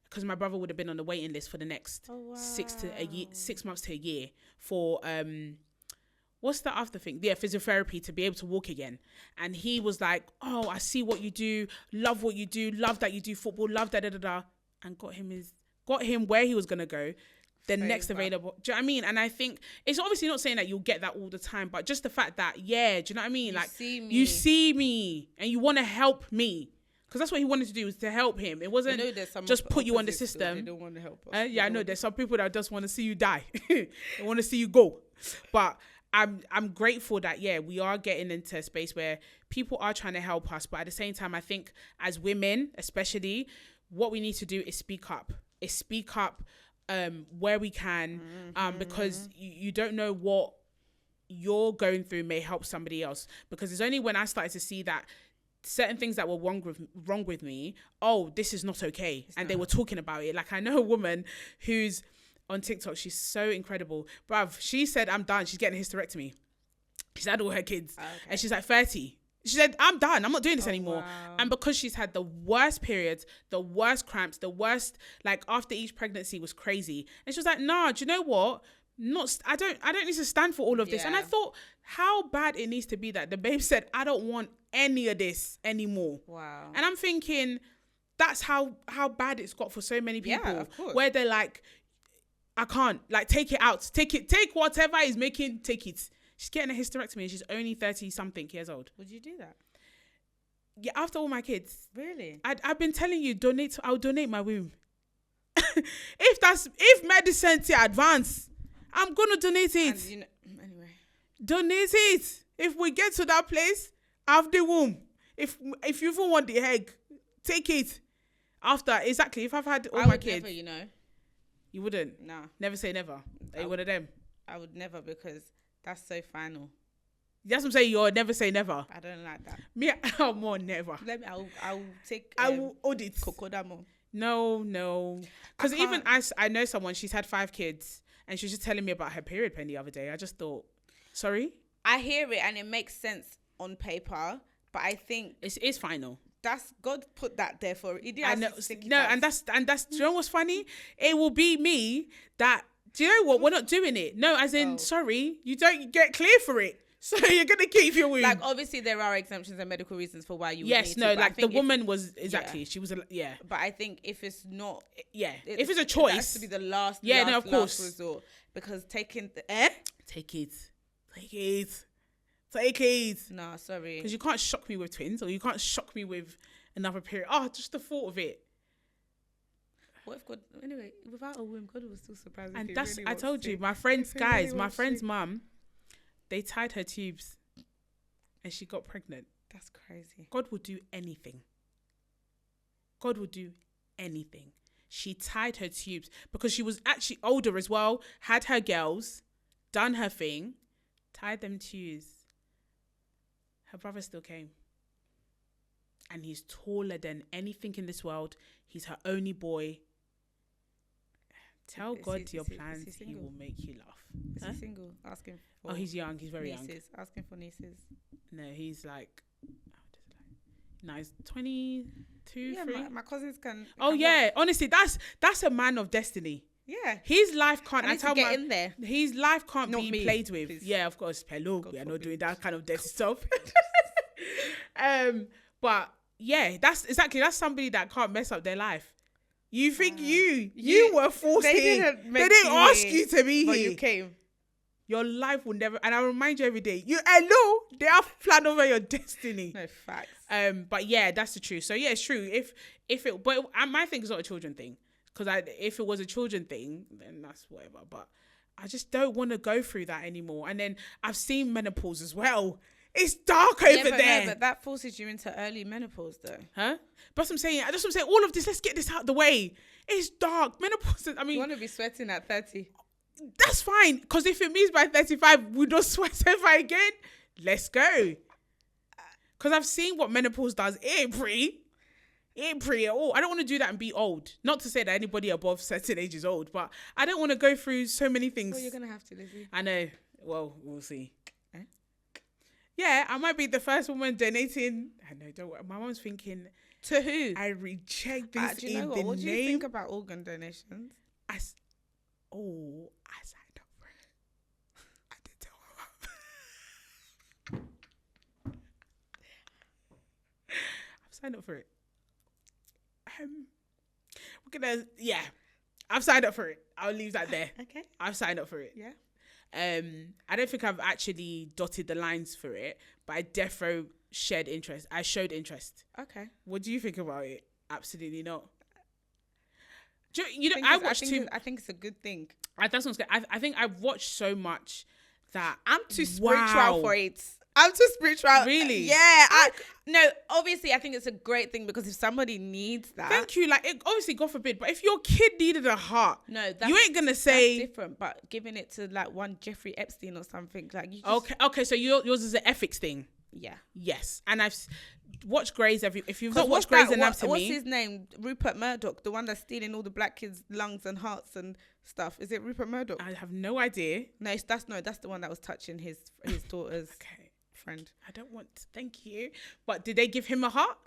Because my brother would have been on the waiting list for the next 6 months to a year for what's the other thing? Yeah, physiotherapy, to be able to walk again. And he was like, oh, I see what you do, love what you do, love that you do football, love that, and got him where he was going to go, the next available. Do you know what I mean? And I think it's obviously not saying that you'll get that all the time, but just the fact that, do you know what I mean? You see me and you want to help me. Because that's what he wanted to do, was to help him. It wasn't just put you on the system. They don't want to help us. I know there's some people that just want to see you die. They want to see you go. But I'm grateful that, we are getting into a space where people are trying to help us. But at the same time, I think as women, especially, what we need to do is speak up. Where we can, because you don't know what you're going through may help somebody else. Because it's only when I started to see that certain things that were wrong with me, this is not okay. They were talking about it. Like, I know a woman who's on TikTok, she's so incredible. Bruv, she said, I'm done. She's getting a hysterectomy. She's had all her kids. And she's like 30. She said, I'm done. I'm not doing this anymore. Wow. And because she's had the worst periods, the worst cramps, the worst, like, after each pregnancy was crazy. And she was like, nah, do you know what? I don't need to stand for all of this. And I thought how bad it needs to be that the babe said, I don't want any of this anymore. Wow. And I'm thinking that's how bad it's got for so many people. Yeah, of course. Where they're like, I can't, like, take it out. Take whatever is making, take it. She's getting a hysterectomy and she's only 30 something years old. Would you do that? Yeah, after all my kids. Really? I've been telling you, I'll donate my womb. If medicine to advance, I'm gonna donate it. And anyway. Donate it. If we get to that place, have the womb. If you even want the egg, take it. After, exactly. If I've had all my kids. Never, You wouldn't? Nah. Never say never. Are you one of them? I would never, because that's so final. That's what I'm saying. You'll never say never. I don't like that. Me, I'm more never. I will take. I will audit. Kokodamo. No. Because even I know someone. She's had 5 kids, and she was just telling me about her period pen the other day. I just thought, sorry. I hear it, and it makes sense on paper, but I think it's final. That's God put that there for it. I know. No, and that's. Do you know what's funny? It will be me that. Do you know what? We're not doing it. No, as in, sorry, you don't get clear for it. So you're going to keep your womb. Like, obviously, there are exemptions and medical reasons for why you would need no, to, like, the woman was, exactly, she was, But I think if it's not... Yeah, if it's a choice... It has to be the last, of course. Last resort. Because taking... Take it. Nah, sorry. Because you can't shock me with twins, or you can't shock me with another period. Just the thought of it. What if God... Anyway, without a womb, God will still surprise me. And that's... I told you, my friend's mum... They tied her tubes and she got pregnant. That's crazy. God will do anything. She tied her tubes because she was actually older as well, had her girls, done her thing, tied them tubes. Her brother still came. and he's taller than anything in this world. He's her only boy. Tell God your plans, he will make you laugh. Is he single? Asking for he's young. He's very young. Asking for nieces. No, he's like, no, he's 22, Yeah, 3. my cousins can. Oh, yeah. Honestly, that's a man of destiny. Yeah. His life can't. I tell get in there. His life can't Not be me, played with. please. Yeah, of course. Hello, God we are forbid. not doing that kind of dirty stuff. But yeah, that's somebody that can't mess up their life. You think you were forced here. They didn't ask you to be but here. you came. Your life will never, and I remind you every day. Hello, they have planned over your destiny. No facts. But yeah, that's the truth. So yeah, it's true. But my thing is not a children thing, because if it was a children thing, then that's whatever. But I just don't want to go through that anymore. And then I've seen menopause as well. It's dark over there. No, but that forces you into early menopause, though. Huh? But I'm saying, all of this, let's get this out of the way. It's dark. Menopause, I mean... You want to be sweating at 30? That's fine. Because if it means by 35, we don't sweat ever again, let's go. Because I've seen what menopause does. It ain't pretty at all. I don't want to do that and be old. Not to say that anybody above certain age is old, but I don't want to go through so many things. Well, you're going to have to, Lizzie. I know. Well, we'll see. Yeah, I might be the first woman donating. I know, don't worry. My mom's thinking... To who? I reject this do you know what? What do you think about organ donations? I signed up for it. I did tell my mom. I've signed up for it. I've signed up for it. I'll leave that there. Okay. I've signed up for it. Yeah. I don't think I've actually dotted the lines for it, but I defo showed interest. Okay. What do you think about it? Absolutely not. I think it's a good thing. That's what I'm saying. I think I've watched so much that I'm too spiritual for it. I'm too spiritual. Really? Yeah. Obviously, I think it's a great thing, because if somebody needs that. Thank you. Like, obviously, God forbid, but if your kid needed a heart, no, you ain't gonna say that's different. But giving it to like one Jeffrey Epstein or something, like you. Okay. So yours is an ethics thing. Yeah. Yes, and I've watched Grey's. If you've not watched Grey's Anatomy, what's his name? Rupert Murdoch, the one that's stealing all the black kids' lungs and hearts and stuff. Is it Rupert Murdoch? I have no idea. No, that's the one that was touching his daughter's friend. I don't want to, thank you. But did they give him a heart?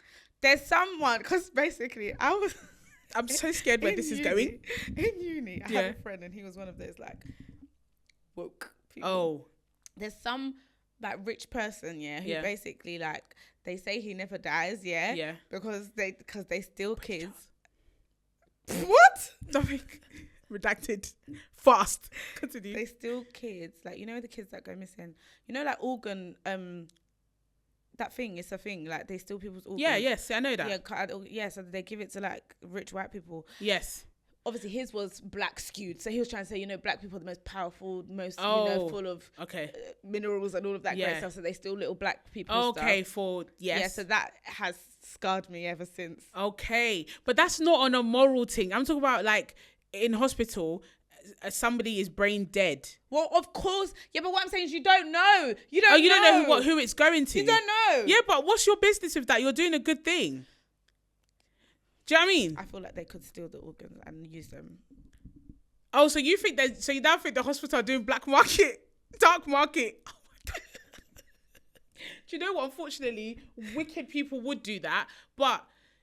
There's someone, because basically I'm so scared where this is going. In uni, I had a friend and he was one of those like woke people. Oh. There's some like rich person, who basically like they say he never dies, because they steal kids. What? Nothing. Redacted. Fast. Continue. They steal kids, like the kids that go missing. Like organ. That thing is a thing. Like they steal people's organs. Yeah. Yes, I know that. Yeah. So they give it to like rich white people. Yes. Obviously, his was black skewed. So he was trying to say, black people are the most powerful, most full of minerals and all of that great stuff. So they steal little black people. Stuff. Yeah. So that has scarred me ever since. Okay, but that's not on a moral thing. I'm talking about like in hospital, somebody is brain dead. Well, of course. Yeah, but what I'm saying is you don't know. You don't know who it's going to. You don't know. Yeah, but what's your business with that? You're doing a good thing. Do you know what I mean? I feel like they could steal the organs and use them.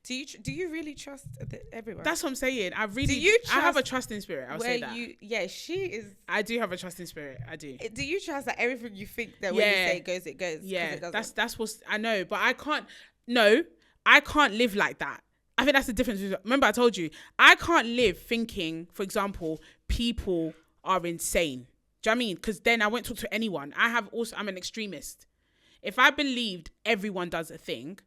do you really trust everyone? That's what I'm saying. I have a trusting spirit. I'll say that. She is. I do have a trusting spirit. I do. Do you trust that everything you think that when you say it goes, it goes? Yeah, that's what I know. But I can't. No, I can't live like that. I think that's the difference. Remember, I told you I can't live thinking, for example, people are insane. Do you know what I mean? Because then I won't talk to anyone. I'm an extremist. If I believed everyone does a thing,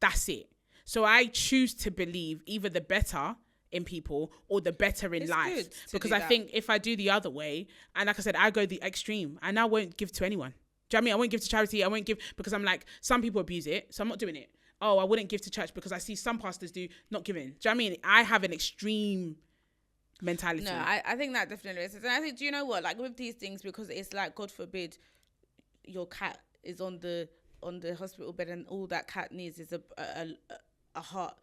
that's it. So I choose to believe either the better in people or the better in life. Because I think if I do the other way, and like I said, I go the extreme, and I won't give to anyone. Do you know what I mean? I won't give to charity. I won't give because I'm like, some people abuse it, so I'm not doing it. Oh, I wouldn't give to church because I see some pastors do, not giving. Do you know what I mean? I have an extreme mentality. No, I think that definitely is. And I think, do you know what? Like with these things, because it's like, God forbid, your cat is on the on the hospital bed and all that cat needs is a heart,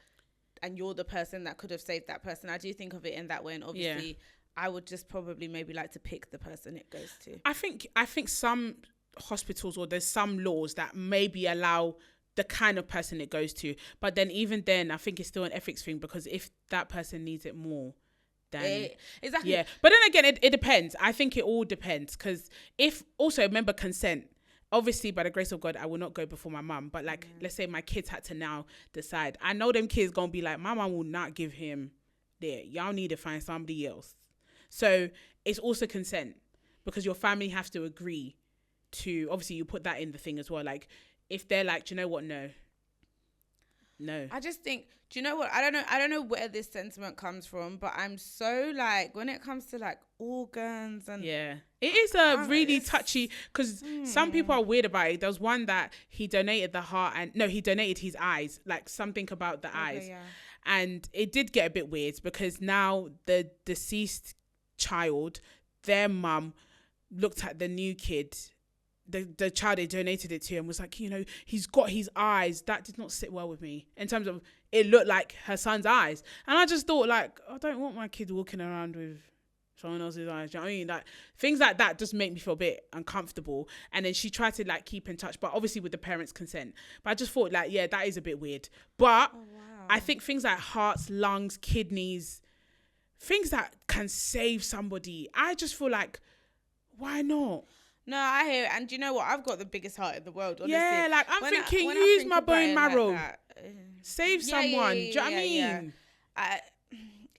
and you're the person that could have saved that person. I do think of it in that way, and obviously I would just probably maybe like to pick the person it goes to. I think some hospitals, or there's some laws that maybe allow the kind of person it goes to, but then even then I think it's still an ethics thing, because if that person needs it more, then exactly. Yeah, but then again, it depends. I think it all depends, because if also remember consent. Obviously, by the grace of God, I will not go before my mum. But like, let's say my kids had to now decide. I know them kids gonna be like, my mum will not give him there. Y'all need to find somebody else. So it's also consent, because your family have to agree to. Obviously, you put that in the thing as well. Like, if they're like, do you know what? No. I just think, do you know what? I don't know where this sentiment comes from, but I'm so like, when it comes to like organs and it is a really touchy, because some people are weird about it. There was one that he donated the heart, and no, he donated his eyes, like something about the eyes, and it did get a bit weird, because now the deceased child, their mum looked at the new kid. The child they donated it to, and was like, he's got his eyes. That did not sit well with me, in terms of it looked like her son's eyes. And I just thought, like, I don't want my kid walking around with someone else's eyes. Do you know what I mean? Like, things like that just make me feel a bit uncomfortable. And then she tried to like keep in touch, but obviously with the parents' consent. But I just thought, like, yeah, that is a bit weird. But I think things like hearts, lungs, kidneys, things that can save somebody, I just feel like, why not? No, I hear it. And do you know what? I've got the biggest heart in the world, honestly. Yeah, like, I'm thinking, use my bone marrow. Like save someone. Do you know what I mean? Yeah.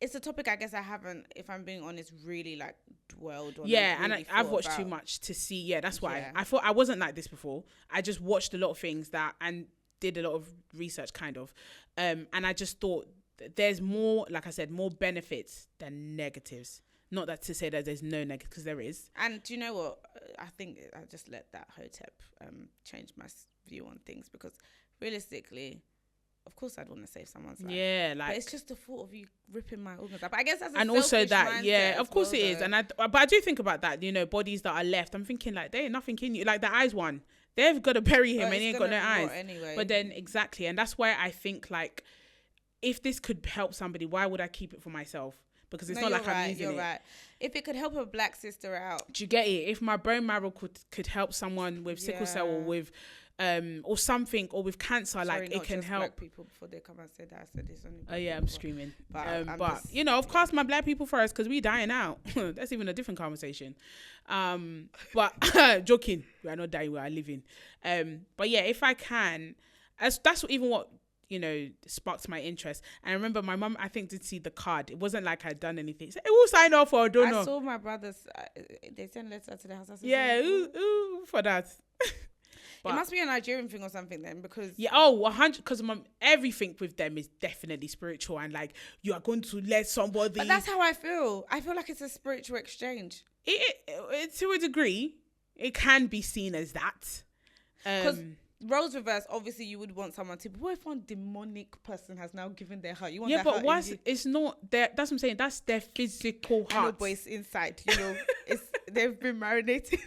It's a topic I guess I haven't, if I'm being honest, really like dwelled on. Yeah, and I've watched too much to see. Yeah, that's why. I thought I wasn't like this before. I just watched a lot of things and did a lot of research, kind of. And I just thought there's more, like I said, more benefits than negatives. Not that to say that there's no negative, because there is. And do you know what? I think I just let that hotep change my view on things, because realistically, of course, I'd want to save someone's life. Yeah, like, but it's just the thought of you ripping my organs up. But I guess that's a and also that, mindset, yeah, of course it is. And but I do think about that. Bodies that are left. I'm thinking like, there ain't nothing in you. Like the eyes one, they've got to bury him, and he ain't got no eyes. Anyway. But then exactly, and that's why I think like, if this could help somebody, why would I keep it for myself? Because it's not like I'm using it. You're right. If it could help a black sister out. Do you get it? If my bone marrow could help someone with sickle cell, or with or something, or with cancer, sorry, like it can help. Black people, before they come and say that, I said this only. Oh yeah, I'm streaming. But of course, my black people first, because we dying out. That's even a different conversation. But joking, we are not dying, we are living. But yeah, if I can, that's even what sparked my interest. And I remember my mum, I think, did see the card. It wasn't like I'd done anything. So, we'll sign off, or I don't know. I saw my brothers, they sent letters to the house. Yeah, ooh, for that. But it must be a Nigerian thing or something then, because 100, because everything with them is definitely spiritual, and like, you are going to let somebody. But that's how I feel. I feel like it's a spiritual exchange. It to a degree, it can be seen as that. Because roles reverse, obviously you would want someone to, but what if one demonic person has now given their heart? You want their heart it's not their, that's what I'm saying, that's their physical heart. No, but it's inside, they've been marinated.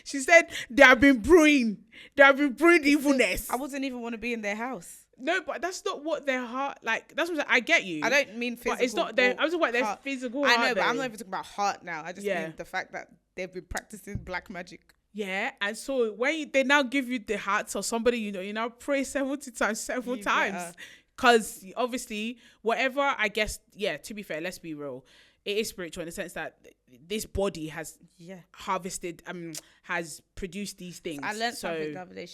She said they have been brewing evilness. I wouldn't even want to be in their house. No, but that's not what their heart, like, that's what I get you. I don't mean physical. But it's not their, I was talking about their physical heart. I know, but I'm not even talking about heart now. I just mean the fact that they've been practicing black magic. Yeah, and so when they now give you the hearts or somebody, you now pray 70 times, several times. Because obviously, whatever, I guess, to be fair, let's be real, it is spiritual in the sense that this body has harvested, has produced these things. I learned something the other day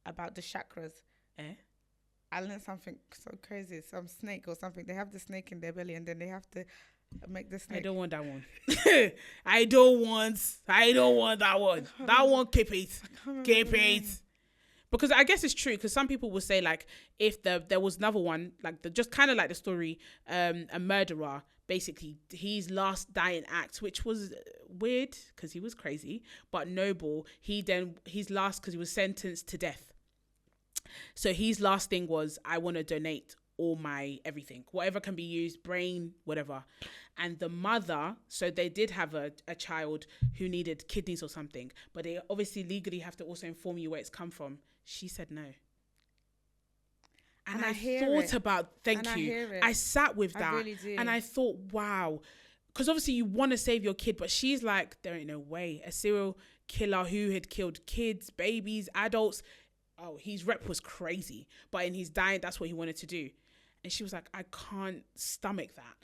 about the chakras. I learned something so crazy. Some snake or something. They have the snake in their belly, and then they have to make the snake. I don't want that one. I don't want that one. That one, keep it. Keep it. Because I guess it's true, because some people will say, like, if there was another one, like, just kind of like the story, a murderer, basically, his last dying act, which was weird because he was crazy, but noble, his last, because he was sentenced to death. So his last thing was, I want to donate all my everything, whatever can be used, brain, whatever. And the mother, so they did have a child who needed kidneys or something, but they obviously legally have to also inform you where it's come from. She said no. And I I hear thought it. about, thank And I you. hear it. I sat with I that. really do. And I thought, wow. Because obviously you want to save your kid, but she's like, there ain't no way. A serial killer who had killed kids, babies, adults. Oh, his rep was crazy. But in his dying, that's what he wanted to do. And she was like, I can't stomach that.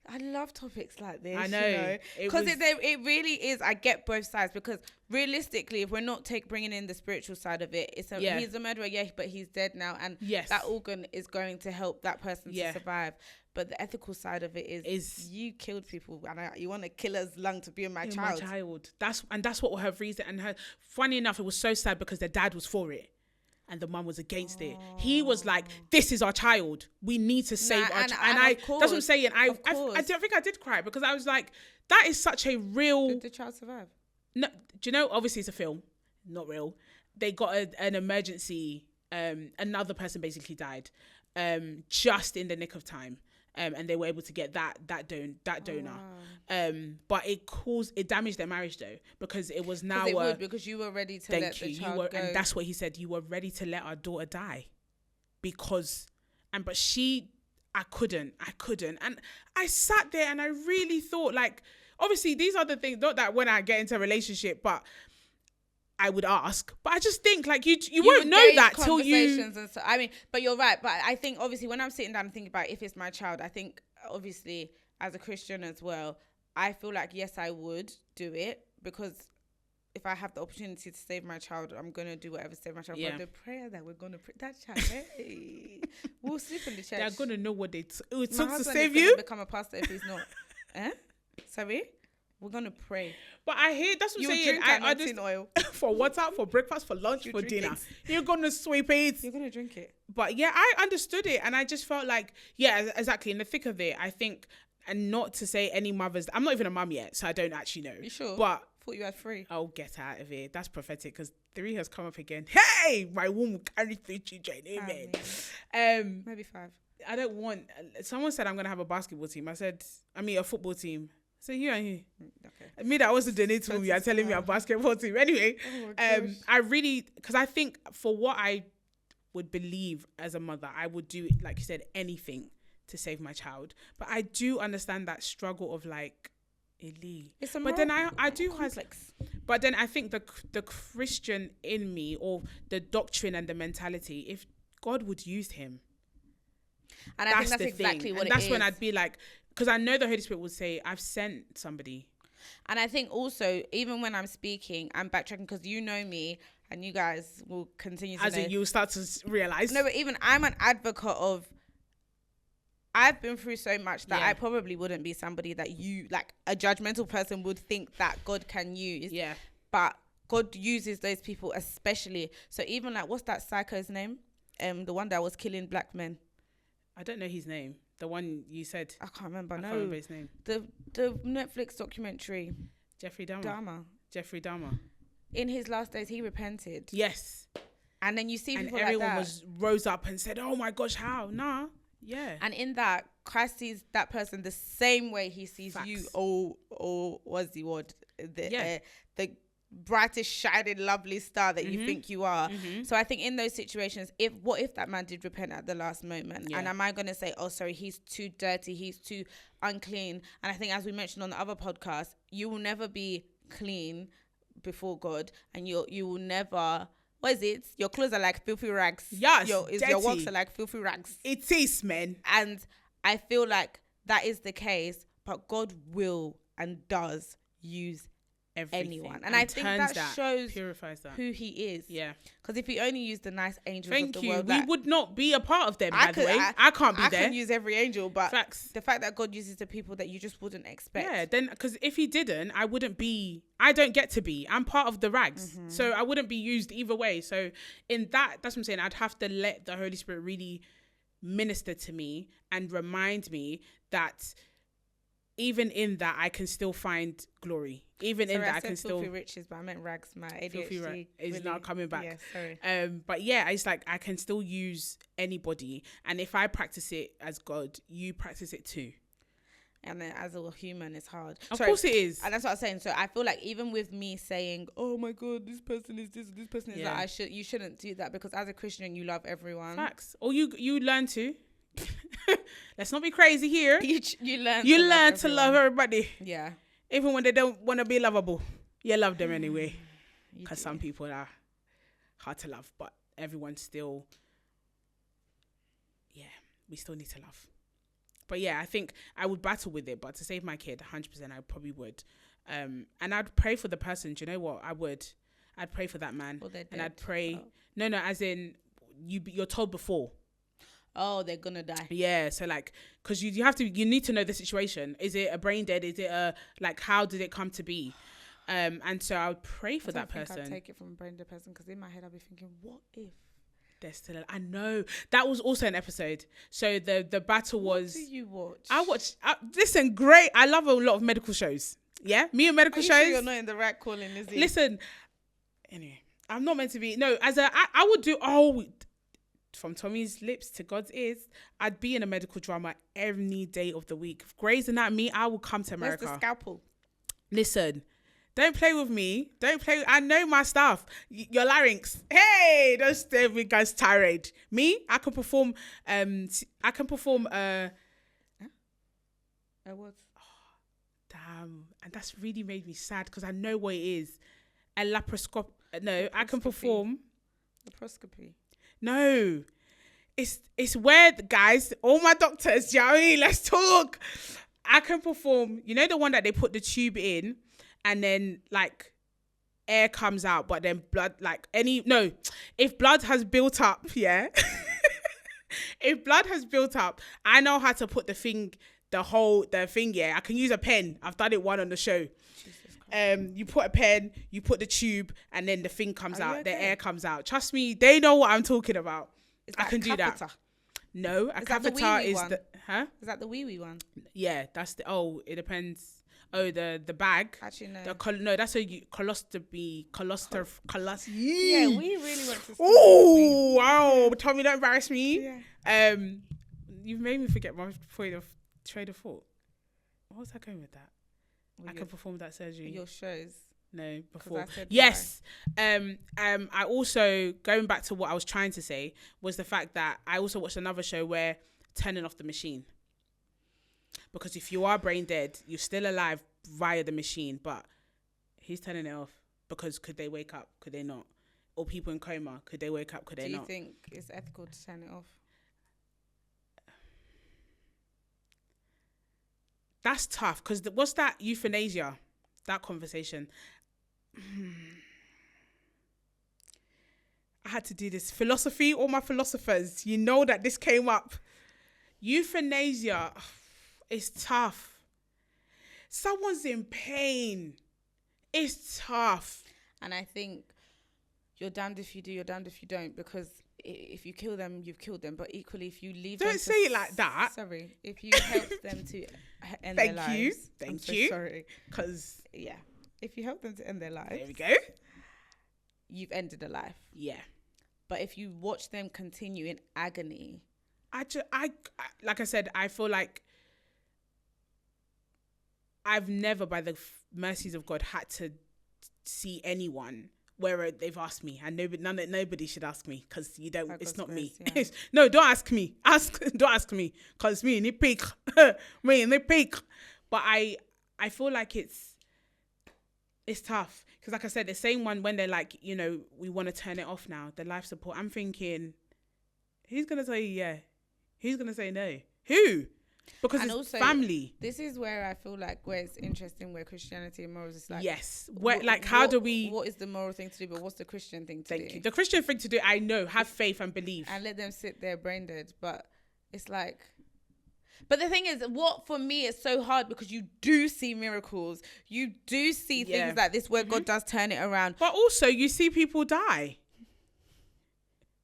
I love topics like this. I know. You know? Because it really is. I get both sides, because realistically, if we're not bringing in the spiritual side of it, he's a murderer, but he's dead now, and that organ is going to help that person to survive. But the ethical side of it is you killed people, and you want a killer's lung to be in my child. That's what her reason. And her, funny enough, it was so sad because their dad was for it. And the mum was against it. He was like, "This is our child. We need to save our child." And that's what I'm saying. I don't think I did cry, because I was like, "That is such a real." Did the child survive? No, do you know? Obviously, it's a film, not real. They got an emergency. Another person basically died, just in the nick of time. And they were able to get that donor. But it damaged their marriage though, because it was now because you were ready to let the child go. And that's what he said. You were ready to let our daughter die, I couldn't, and I sat there and I really thought, like, obviously these are the things, not that when I get into a relationship, but I would ask, but I just think like you won't know that till you. And so, I mean, but you're right. But I think obviously when I'm sitting down and thinking about if it's my child, I think obviously as a Christian as well, I feel like yes, I would do it, because if I have the opportunity to save my child, I'm gonna do whatever to save my child. Yeah. But the prayer that we're gonna pray, that child, hey, we'll sleep in the church. They're gonna know what it took to is save you. Become a pastor if he's not. Sorry. We're gonna pray. But I hear that's what I'm saying. I just oil for water, for breakfast, for lunch, for dinner. You're gonna sweep it. You're gonna drink it. But yeah, I understood it, and I just felt like, yeah, exactly, in the thick of it. I think, and not to say any mothers. I'm not even a mum yet, so I don't actually know. You sure? But thought you had 3. Oh, get out of here. That's prophetic, because 3 has come up again. Hey, my womb will carry 3 children. Amen. Maybe 5. I don't want. Someone said I'm gonna have a basketball team. I mean a football team. So here and here. Okay. Me that was to donate to me. You're telling me a basketball team. Anyway, I really, because I think for what I would believe as a mother, I would do, like you said, anything to save my child. But I do understand that struggle of like, Eli. It's a but then I do complex. But then I think the Christian in me, or the doctrine and the mentality, if God would use him. And I think that's exactly what it is. And that's when I'd be like, because I know the Holy Spirit would say, I've sent somebody. And I think also, even when I'm speaking, I'm backtracking, because you know me, and you guys will continue to know. As you'll start to realise. No, but even I'm an advocate of, I've been through so much that I probably wouldn't be somebody that you, like a judgmental person would think that God can use. Yeah. But God uses those people especially. So even like, what's that psycho's name? The one that was killing black men. I don't know his name. The one you said. I can't remember. I can't remember his name. The Netflix documentary. Jeffrey Dahmer. Jeffrey Dahmer. In his last days, he repented. Yes. And then you see people and everyone like that. rose up and said, "Oh my gosh, how?" Nah. Yeah. And in that, Christ sees that person the same way he sees Facts. you. Or what's the word? The brightest, shining, lovely star that you think you are. So I think in those situations, what if that man did repent at the last moment? And am I going to say, oh, sorry, he's too dirty, he's too unclean? And I think, as we mentioned on the other podcast, you will never be clean before God, and you will never. What is it? Your clothes are like filthy rags. Yes, your works are like filthy rags. It is, man. And I feel like that is the case, but God will and does use anyone, and I think that shows purifies that who he is. Yeah, because if he only used the nice angels of the world, we would not be a part of them. By the way, I can't be there. I can use every angel, but Facts. The fact that God uses the people that you just wouldn't expect. Yeah, then because if he didn't, I wouldn't be. I don't get to be. I'm part of the rags, so I wouldn't be used either way. So in that's what I'm saying. I'd have to let the Holy Spirit really minister to me and remind me that even in that I can still find glory. Even in that I can still riches, but I meant rags. My ADHD is now coming back. Yeah, sorry. But yeah, it's like I can still use anybody, and if I practice it as God, you practice it too. and then as a human, it's hard. Of course it is. And that's what I'm saying. So I feel like even with me saying, "Oh my God, this person is this person is that," you shouldn't do that, because as a Christian, you love everyone. Facts. Or you learn to. Let's not be crazy here. You learn to love everybody. Yeah. Even when they don't want to be lovable, you love them anyway. Because some people are hard to love, but everyone's still, we still need to love. But yeah, I think I would battle with it, but to save my kid, 100%, I probably would. And I'd pray for the person. Do you know what? I would. I'd pray for that man. Well, and I'd pray. Oh. No, as in you're told before. Oh, they're gonna die. Yeah, so like, because you need to know the situation. Is it a brain dead? Is it how did it come to be? And so I would pray for that person. I'd take it from a brain dead person, because in my head I'll be thinking, what if they're still alive? I know that was also an episode. So the battle was. What do you watch? I watch. Listen, great. I love a lot of medical shows. Yeah, me and medical shows. Sure you're not in the right calling, is it? Listen, anyway, I'm not meant to be. No, I would do. Oh. From Tommy's lips to God's ears, I'd be in a medical drama any day of the week. If Grey's Anatomy, I will come to America. Where's the scalpel? Listen, don't play with me. I know my stuff. Your larynx. Hey, don't stay with guys tirade. Me, I can perform. What? Damn, and that's really made me sad, because I know what it is. A laparoscope. No, I can perform. Laparoscopy. No, it's where, guys, all my doctors, do you know what I mean? Let's talk. I can perform, you know, the one that they put the tube in and then like air comes out, but then blood, if blood has built up, yeah. If blood has built up, I know how to put the thing, yeah. I can use a pen. I've done it one on the show. You put a pen, you put the tube, and then the thing comes out. Okay? The air comes out. Trust me, they know what I'm talking about. I can do that. No, a catheter is the Is that the wee one? Yeah, that's the. Oh, it depends. Oh, the bag. Actually, no. No, that's a coloscopy. Yeah, we really went to. Oh wow! Tommy, don't embarrass me. Yeah. You've made me forget my train of thought. What was I going with that? I can perform that surgery. Your shows. No, before. Yes. I also, going back to what I was trying to say, was the fact that I also watched another show where turning off the machine. Because if you are brain dead, you're still alive via the machine, but he's turning it off. Because could they wake up? Could they not? Or people in coma, could they wake up? Could they not? Do you think it's ethical to turn it off? That's tough, because what's that euthanasia? That conversation. I had to do this. Philosophy, all my philosophers, you know that this came up. Euthanasia is tough. Someone's in pain. It's tough. And I think you're damned if you do, you're damned if you don't, because if you kill them, you've killed them. But equally, if you leave them... Don't say it like that. Sorry. If you help them to end their lives... Thank you. Sorry. Because... Yeah. If you help them to end their lives... There we go. You've ended a life. Yeah. But if you watch them continue in agony... I like I said, I feel like I've never, by the mercies of God, had to see anyone where they've asked me, and nobody should ask me, because you don't. It's not me. Yeah. No, don't ask me. Don't ask me, because me in the peak, me in the peak. But I feel like it's tough, because like I said, the same one when they're like, you know, we want to turn it off now, the life support. I'm thinking, who's gonna say yeah? Who's gonna say no? Who? Because and it's also, family. This is where I feel like where it's interesting, where Christianity and morals is like, yes, where how do we? What is the moral thing to do? But what's the Christian thing to do? Thank you. The Christian thing to do, I know, have faith and believe, and let them sit there brain dead. But it's like, but the thing is, what for me is so hard, because you do see miracles, you do see things like this where God does turn it around, but also you see people die.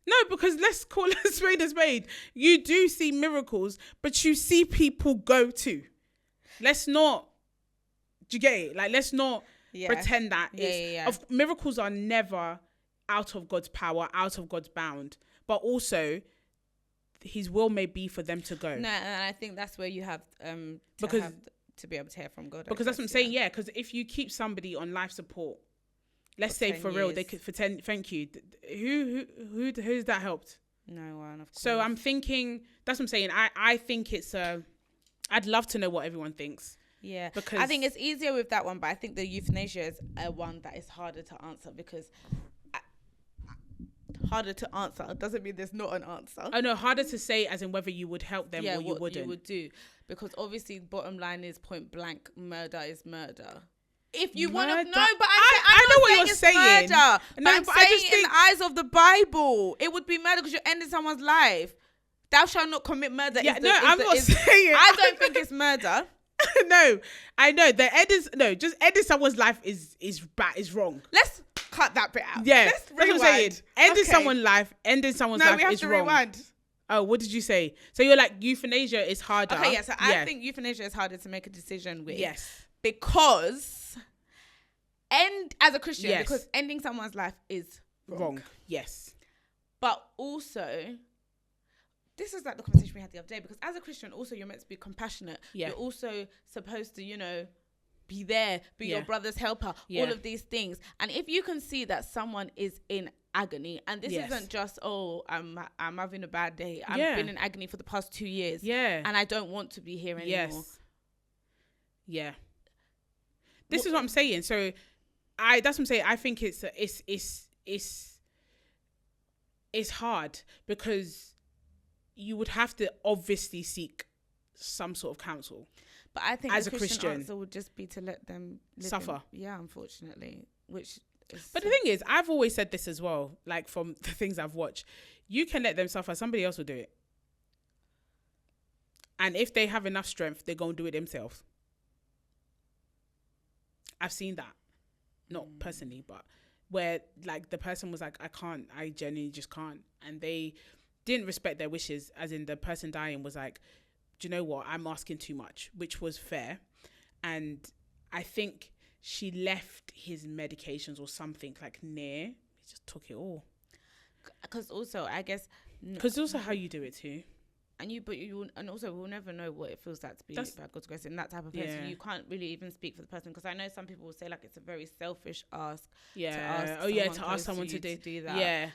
No, because let's call a spade a spade. You do see miracles, but you see people go too. Let's not, do you get it? Like, let's not pretend that miracles are never out of God's power, out of God's bound. But also, his will may be for them to go. No, and I think that's where you have to be able to hear from God. Because that's what I'm saying. Yeah, because if you keep somebody on life support, let's say for real, they could for 10. Thank you. Who's that helped? No one. Of course. So I'm thinking. That's what I'm saying. I think it's I'd love to know what everyone thinks. Yeah, because I think it's easier with that one, but I think the euthanasia is one that is harder to answer because. Harder to answer doesn't mean there's not an answer. Oh no, harder to say as in whether you would help them or you wouldn't. You would do, because obviously bottom line is point blank, murder is murder. If you want to know, but I know what you're saying. Murder, no, but I'm saying in the eyes of the Bible, it would be murder because you're ending someone's life. Thou shalt not commit murder. Yeah, I'm not saying. I don't think it's murder. No, I know just ending someone's life is bad, is wrong. Let's cut that bit out. Yeah, that's what I'm saying. Ending someone's life is wrong. No, we have to rewind. Oh, what did you say? So you're like, euthanasia is harder. Okay, yeah. So I think euthanasia is harder to make a decision with. Yes, because as a Christian, because ending someone's life is wrong. Yes, but also. This is like the conversation we had the other day, because as a Christian, also you're meant to be compassionate. Yeah. You're also supposed to, be there, be your brother's helper, all of these things. And if you can see that someone is in agony, and this isn't just, I'm having a bad day. I've been in agony for the past 2 years. Yeah. And I don't want to be here anymore. Yes. Yeah. This is what I'm saying. So that's what I'm saying. I think it's hard because you would have to obviously seek some sort of counsel. But I think as a Christian answer would just be to let them suffer. Unfortunately, which. But the thing is, I've always said this as well. Like from the things I've watched, you can let them suffer. Somebody else will do it, and if they have enough strength, they're gonna do it themselves. I've seen that, not personally, but where like the person was like, I genuinely just can't, and they didn't respect their wishes, as in the person dying was like, do you know what, I'm asking too much, which was fair. And I think she left his medications or something like near, he just took it all. Because also, I guess, because also how you do it too. And also we'll never know what it feels like to be by God's grace in that type of person. You can't really even speak for the person, because I know some people will say like it's a very selfish ask. To ask someone to do that. Yeah.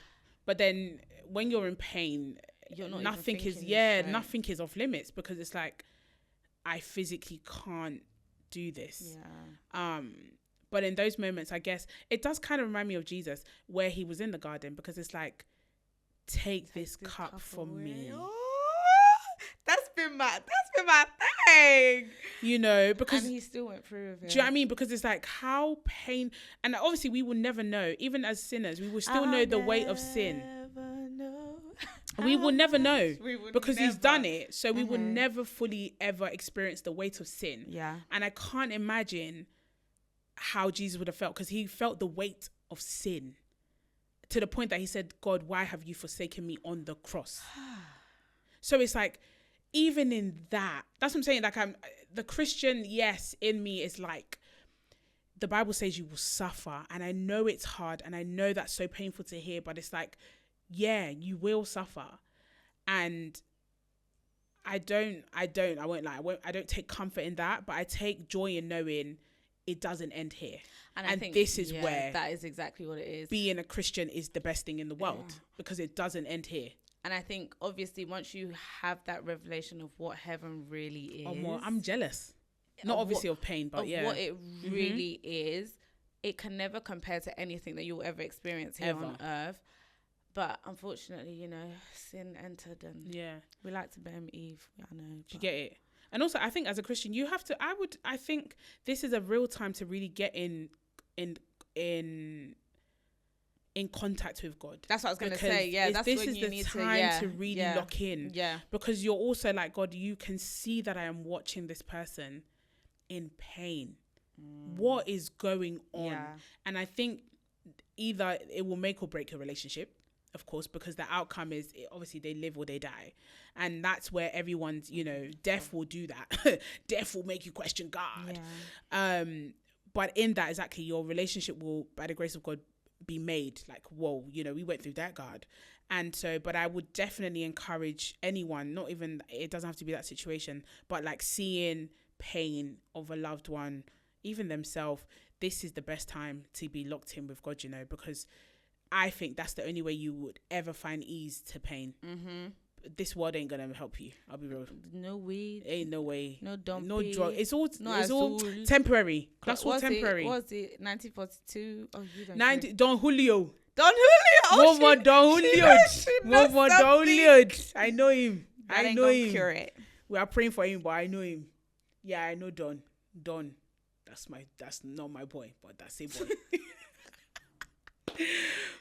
But then when you're in pain, nothing is off limits, because it's like, I physically can't do this. Yeah. But in those moments, I guess it does kind of remind me of Jesus, where he was in the garden, because it's like, take this cup from me. That's been my thing. Because and he still went through with it. Do you know what I mean? Because it's like, how and obviously we will never know, even as sinners, we will still know the weight of sin. We will never know, because he's done it. So we will never fully ever experience the weight of sin. Yeah. And I can't imagine how Jesus would have felt, because he felt the weight of sin to the point that he said, God, why have you forsaken me on the cross? So it's like, even in that's what I'm saying. Like, I'm the Christian, yes, in me is like, the Bible says you will suffer. And I know it's hard. And I know that's so painful to hear, but it's like, yeah, you will suffer. And I don't take comfort in that, but I take joy in knowing it doesn't end here. And I think this is where that is exactly what it is. Being a Christian is the best thing in the world, because it doesn't end here. And I think, obviously, once you have that revelation of what heaven really is... I'm jealous. Not obviously of pain, but what it really is, it can never compare to anything that you'll ever experience here on earth. But unfortunately, sin entered, and we like to blame Eve. I know. Do you get it? And also, I think as a Christian, you have to... I think this is a real time to really get in contact with God. That's what I was going to say. Yeah, that's when you need to. This is the time to really lock in. Yeah. Because you're also like, God, you can see that I am watching this person in pain. What is going on? Yeah. And I think either it will make or break your relationship, of course, because the outcome is obviously they live or they die. And that's where everyone's, death will do that. Death will make you question God. Yeah. But in that, exactly, your relationship will, by the grace of God, be made like, whoa, we went through that, God. And so, but I would definitely encourage anyone, not even, it doesn't have to be that situation, but like seeing pain of a loved one, even themselves, this is the best time to be locked in with God, you know, because I think that's the only way you would ever find ease to pain. This world ain't gonna help you. I'll be real. No weed. Ain't no way. No dumpy. No drug. It's all Azul. temporary. That's all temporary. What was it? 1942. Oh, you don't. 90. Don Julio. Don Julio. Oh, One more Don Julio. One more Don Julio. I know him. That I ain't know gonna him. cure it. We are praying for him, but I know him. Yeah, I know Don. Don. That's not my boy, but that's a boy.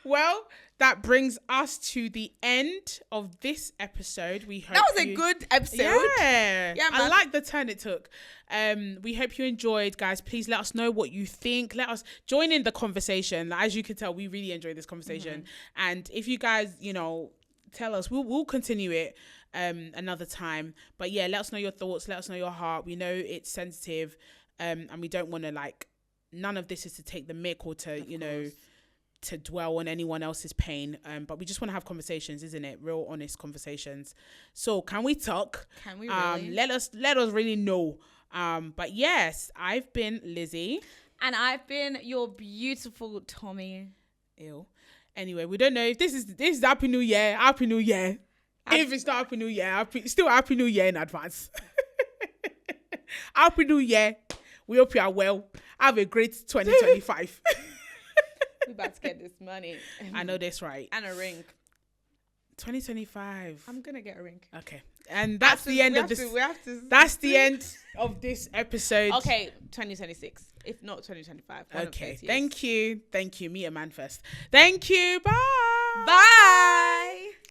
Well, that brings us to the end of this episode. We hope that was a good episode. Yeah, man. I like the turn it took. We hope you enjoyed, guys. Please let us know what you think. Let us join in the conversation. As you can tell, we really enjoyed this conversation. And if you guys, you know, tell us, we'll continue it another time. But yeah, let us know your thoughts. Let us know your heart. We know it's sensitive, and we don't want to, like, none of this is to take the mick or to, you know, to dwell on anyone else's pain, but we just want to have conversations, isn't it? Real honest conversations. So can we talk? Can we really? Let us really know. But yes, I've been Lizzie, and I've been your beautiful Tommy. Ew. Anyway, we don't know if this is Happy New Year. Happy New Year. If it's not Happy New Year, still Happy New Year in advance. Happy New Year. We hope you are well. Have a great 2025. We about to get this money. I know that's right. And a ring. 2025. I'm gonna get a ring. Okay. And that's the end of this. That's the end of this episode. Okay, 2026. If not 2025. Okay. Thank you. Meet a man first. Thank you. Bye. Bye.